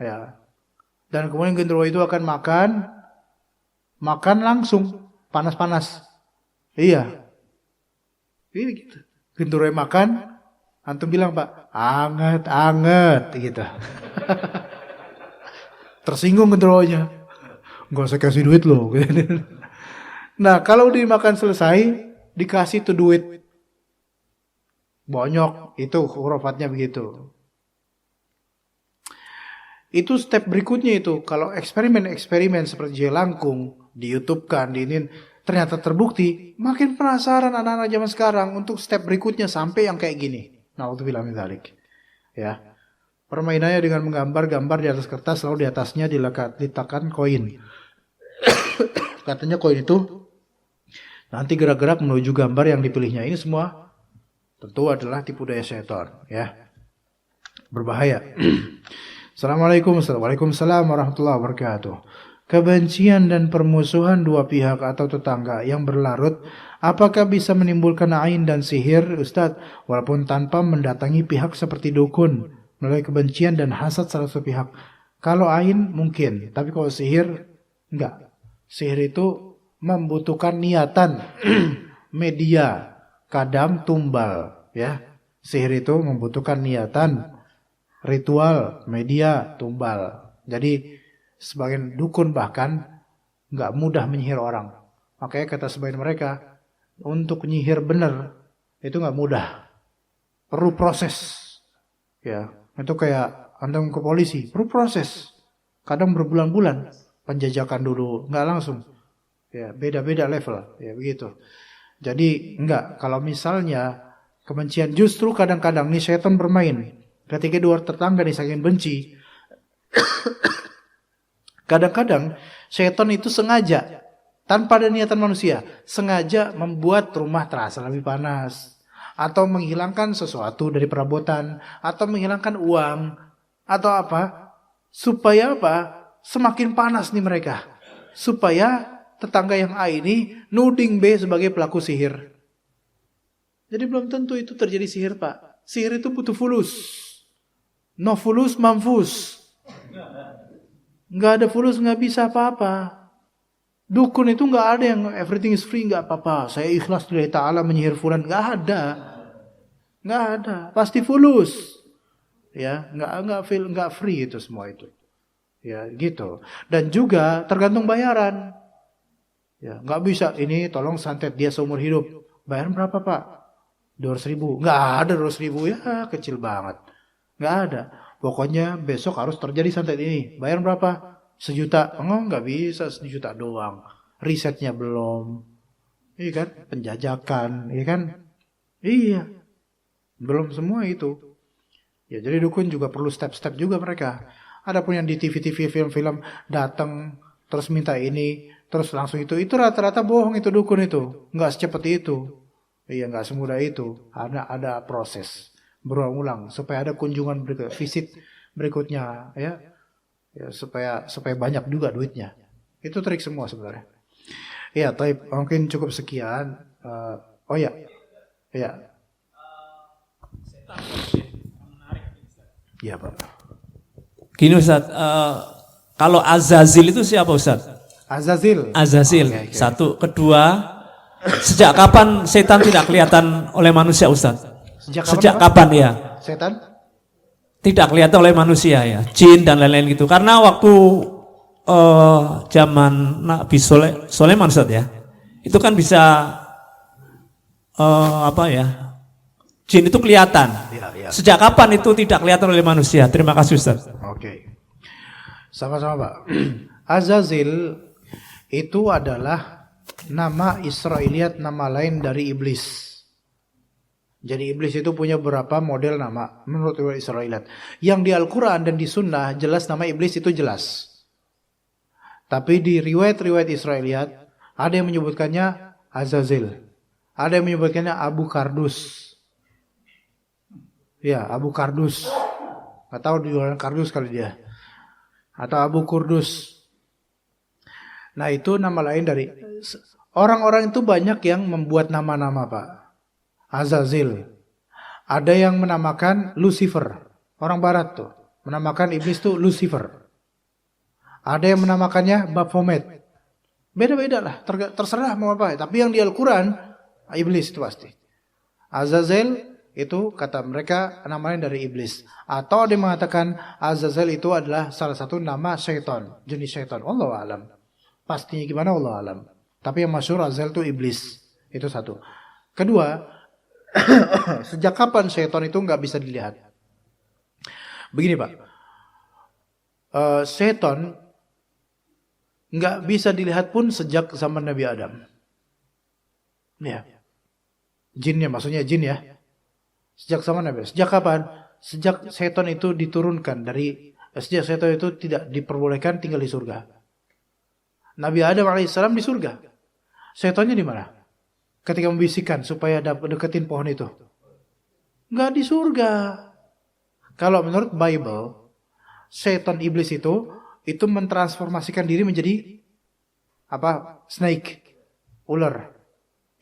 Ya. Dan kemudian genderuwo itu akan makan langsung panas-panas. Iya. Ini gitu. Genderuwo makan, antum bilang, Pak, anget gitu. Tersinggung genderuwonya. Enggak usah kasih duit loh. Nah, kalau dimakan selesai, dikasih tuh duit. Bonyok, itu khurafatnya begitu. Itu step berikutnya itu. Kalau eksperimen seperti jelangkung, di YouTube kan, ternyata terbukti, makin penasaran anak-anak zaman sekarang untuk step berikutnya sampai yang kayak gini. Na'udzubillah min dzalik. Ya. Permainannya dengan menggambar-gambar di atas kertas, lalu di atasnya diletakkan koin. Katanya koin itu nanti gerak-gerak menuju gambar yang dipilihnya. Ini semua tentu adalah tipu daya syaitan, ya. Berbahaya. Assalamualaikum warahmatullahi wabarakatuh. Kebencian dan permusuhan dua pihak atau tetangga yang berlarut, apakah bisa menimbulkan ain dan sihir, Ustadz? Walaupun tanpa mendatangi pihak seperti dukun, melalui kebencian dan hasad salah satu pihak. Kalau ain mungkin, tapi kalau sihir, enggak. Sihir itu membutuhkan niatan, media, kadam, tumbal. Ya, sihir itu membutuhkan niatan, ritual, media, tumbal. Jadi sebagian dukun bahkan nggak mudah menyihir orang. Makanya kata sebagian mereka, untuk menyihir benar itu nggak mudah, perlu proses. Ya, itu kayak antum ke polisi, perlu proses. Kadang berbulan-bulan penjajakan dulu, nggak langsung. Ya, beda-beda level. Ya begitu. Jadi enggak, kalau misalnya kebencian, justru kadang-kadang nih setan bermain. Ketika dua tetangga nih saking benci, kadang-kadang setan itu sengaja, tanpa ada niatan manusia, sengaja membuat rumah terasa lebih panas, atau menghilangkan sesuatu dari perabotan, atau menghilangkan uang, atau apa, supaya apa? Semakin panas nih mereka, supaya tetangga yang A ini nuding B sebagai pelaku sihir. Jadi belum tentu itu terjadi sihir, Pak. Sihir itu butuh fulus. No fulus mamfus. Nggak ada fulus nggak bisa apa-apa. Dukun itu nggak ada yang everything is free, nggak apa-apa. Saya ikhlas lillahi ta'ala menyihir fulan, nggak ada. Nggak ada. Pasti fulus. Ya, nggak free itu semua itu. Ya, gitu. Dan juga tergantung bayaran. Ya, nggak bisa ini tolong santet dia seumur hidup. Bayar berapa, Pak? 200.000. Nggak ada 200.000, ya kecil banget. Nggak ada. Pokoknya besok harus terjadi santet ini. Bayar berapa? 1 juta. Oh, nggak bisa 1 juta doang. Risetnya belum. Iya kan? Penjajakan, iya kan? Iya. Belum semua itu. Ya, jadi dukun juga perlu step-step juga mereka. Adapun yang di TV-TV film-film datang terus minta ini, terus langsung itu rata-rata bohong, itu dukun itu. Nggak secepat itu. Iya, nggak semudah itu. Ada proses berulang-ulang supaya ada kunjungan visit berikutnya, ya supaya banyak juga duitnya. Itu trik semua sebenarnya. Ya, tapi mungkin cukup sekian. Oh ya, ya. Iya, Pak. Gini Ustaz, kalau Azazil itu siapa Ustaz? Azazil. Okay. Satu, kedua, sejak kapan setan tidak kelihatan oleh manusia Ustaz? Sejak kapan ya? Setan? Tidak kelihatan oleh manusia ya, jin dan lain-lain gitu. Karena waktu zaman Nabi Sulaiman Ustaz ya, itu kan bisa jin itu kelihatan. Ya. Sejak kapan itu tidak kelihatan oleh manusia? Terima kasih Ustaz. Oke. Sama-sama Pak. Azazil itu adalah nama Israiliyat, nama lain dari iblis. Jadi iblis itu punya beberapa model nama menurut Israiliyat. Yang di Al-Quran dan di Sunnah jelas nama iblis itu jelas. Tapi di riwayat-riwayat Israiliyat ada yang menyebutkannya Azazil. Ada yang menyebutkannya Abu Kardus. Ya, Abu Kardus. Nggak tahu di jualan kardus kali dia. Atau Abu Kurdus. Nah, itu nama lain dari orang-orang itu banyak yang membuat nama-nama, Pak. Azazil. Ada yang menamakan Lucifer. Orang barat tuh menamakan iblis tuh Lucifer. Ada yang menamakannya Baphomet. Beda-beda lah, terserah mau apa. Tapi yang di Al-Quran iblis itu pasti. Azazel itu kata mereka namanya dari iblis. Atau ada yang mengatakan Azazel itu adalah salah satu nama syaitan, jenis syaitan. Wallahu a'lam. Pastinya gimana wallahu a'lam. Tapi yang masyhur Azazel itu iblis. Itu satu. Kedua, sejak kapan syaitan itu nggak bisa dilihat? Begini Pak, syaitan nggak bisa dilihat pun sejak zaman Nabi Adam. Ya, jinnya maksudnya jin ya. Sejak zaman Nabi. Sejak kapan? Sejak setan itu diturunkan sejak setan itu tidak diperbolehkan tinggal di surga. Nabi Adam alaihissalam di surga. Setannya di mana? Ketika membisikkan supaya deketin pohon itu. Enggak di surga. Kalau menurut Bible, setan iblis itu mentransformasikan diri menjadi snake, ular.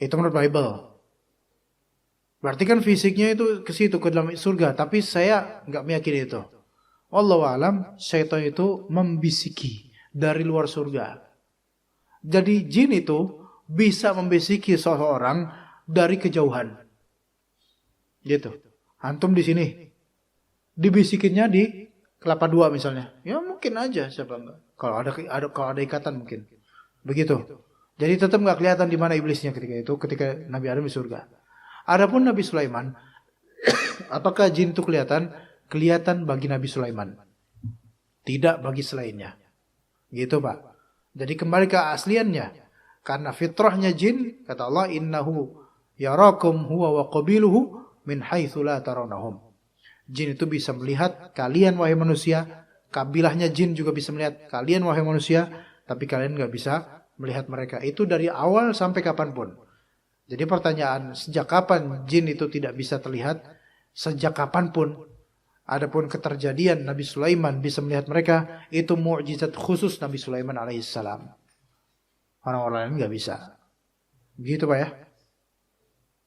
Itu menurut Bible. Berarti kan fisiknya itu ke situ, ke dalam surga. Tapi saya nggak meyakini itu. Wallahu a'lam, syaitan itu membisiki dari luar surga. Jadi jin itu bisa membisiki seseorang dari kejauhan. Gitu. Antum di sini. Dibisikinnya di Kelapa Dua misalnya. Ya mungkin aja, siapa enggak. Kalau ada ikatan mungkin. Begitu. Jadi tetap nggak kelihatan di mana iblisnya ketika Nabi Adam di surga. Adapun Nabi Sulaiman, apakah jin itu kelihatan? Kelihatan bagi Nabi Sulaiman. Tidak bagi selainnya. Gitu Pak. Jadi kembali ke asliannya. Karena fitrahnya jin, kata Allah, innahu yarakum huwa wa qabiluhu min haitsu la tarawnahum. Jin itu bisa melihat kalian wahai manusia, kabilahnya jin juga bisa melihat kalian wahai manusia, tapi kalian nggak bisa melihat mereka. Itu dari awal sampai kapanpun. Jadi pertanyaan, sejak kapan jin itu tidak bisa terlihat? Sejak kapanpun. Adapun keterjadian Nabi Sulaiman bisa melihat mereka, itu mukjizat khusus Nabi Sulaiman alaihissalam. Orang-orang lain nggak bisa. Begitu Pak ya?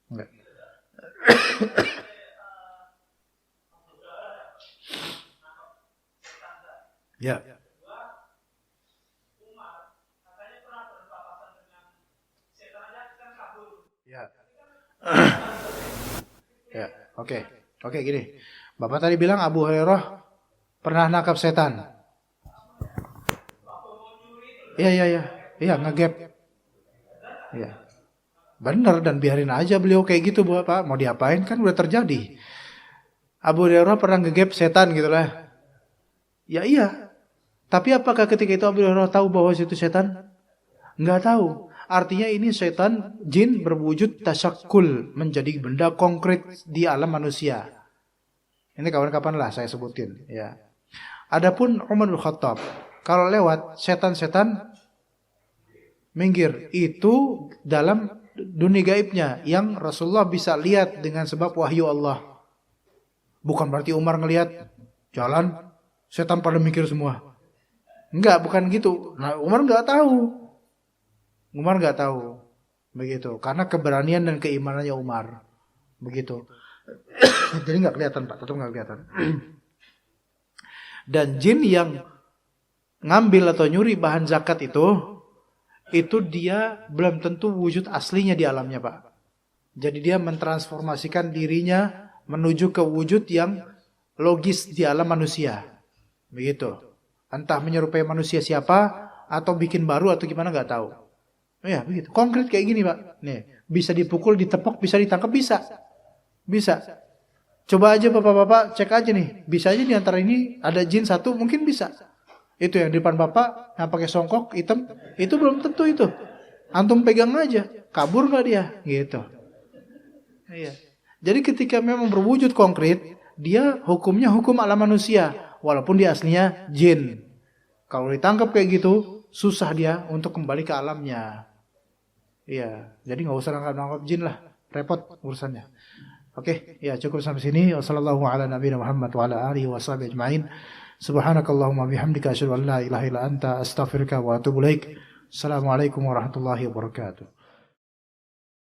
Enggak. Ya. Ya. Ya, oke gini. Bapak tadi bilang Abu Hurairah pernah nangkap setan. Iya, ngegap. Iya. Benar, dan biarin aja beliau kayak gitu Bapak. Mau diapain, kan udah terjadi. Abu Hurairah pernah ngegap setan gitu lah. Ya iya. Tapi apakah ketika itu Abu Hurairah tahu bahwa itu setan? Enggak tahu. Artinya ini setan jin berwujud tasyakul, menjadi benda konkret di alam manusia. Ini kapan-kapan lah saya sebutin ya. Adapun Umar bin Khattab, kalau lewat setan-setan minggir, itu dalam dunia gaibnya yang Rasulullah bisa lihat dengan sebab wahyu Allah. Bukan berarti Umar ngelihat jalan setan pada mikir semua. Enggak, bukan gitu. Nah, Umar enggak tahu. Begitu. Karena keberanian dan keimanannya Umar. Begitu. Jadi enggak kelihatan Pak, tetap enggak kelihatan. Dan jin yang ngambil atau nyuri bahan zakat itu dia belum tentu wujud aslinya di alamnya Pak. Jadi dia mentransformasikan dirinya menuju ke wujud yang logis di alam manusia. Begitu. Entah menyerupai manusia siapa, atau bikin baru atau gimana nggak tahu. Ya begitu. Konkret kayak gini Pak. Nih, bisa dipukul, ditepok, bisa ditangkap, bisa. Coba aja bapak-bapak cek aja nih. Bisa aja di antara ini ada jin satu, mungkin bisa. Itu yang di depan bapak yang pakai songkok hitam, itu belum tentu itu. Antum pegang aja, kabur nggak dia? Gitu. Iya. Jadi ketika memang berwujud konkret, dia hukumnya hukum alam manusia, walaupun dia aslinya jin. Kalau ditangkap kayak gitu, susah dia untuk kembali ke alamnya. Iya, jadi nggak usah nangkap jin lah, repot urusannya. Oke, ya cukup sampai sini. Wassallallahu ala nabiyina Muhammad wa ala alihi washabihi ajmain. Subhanakallahumma bihamdika asyhadu an la ilaha illa anta astaghfiruka wa atubu ilaik. Assalamualaikum warahmatullahi wabarakatuh.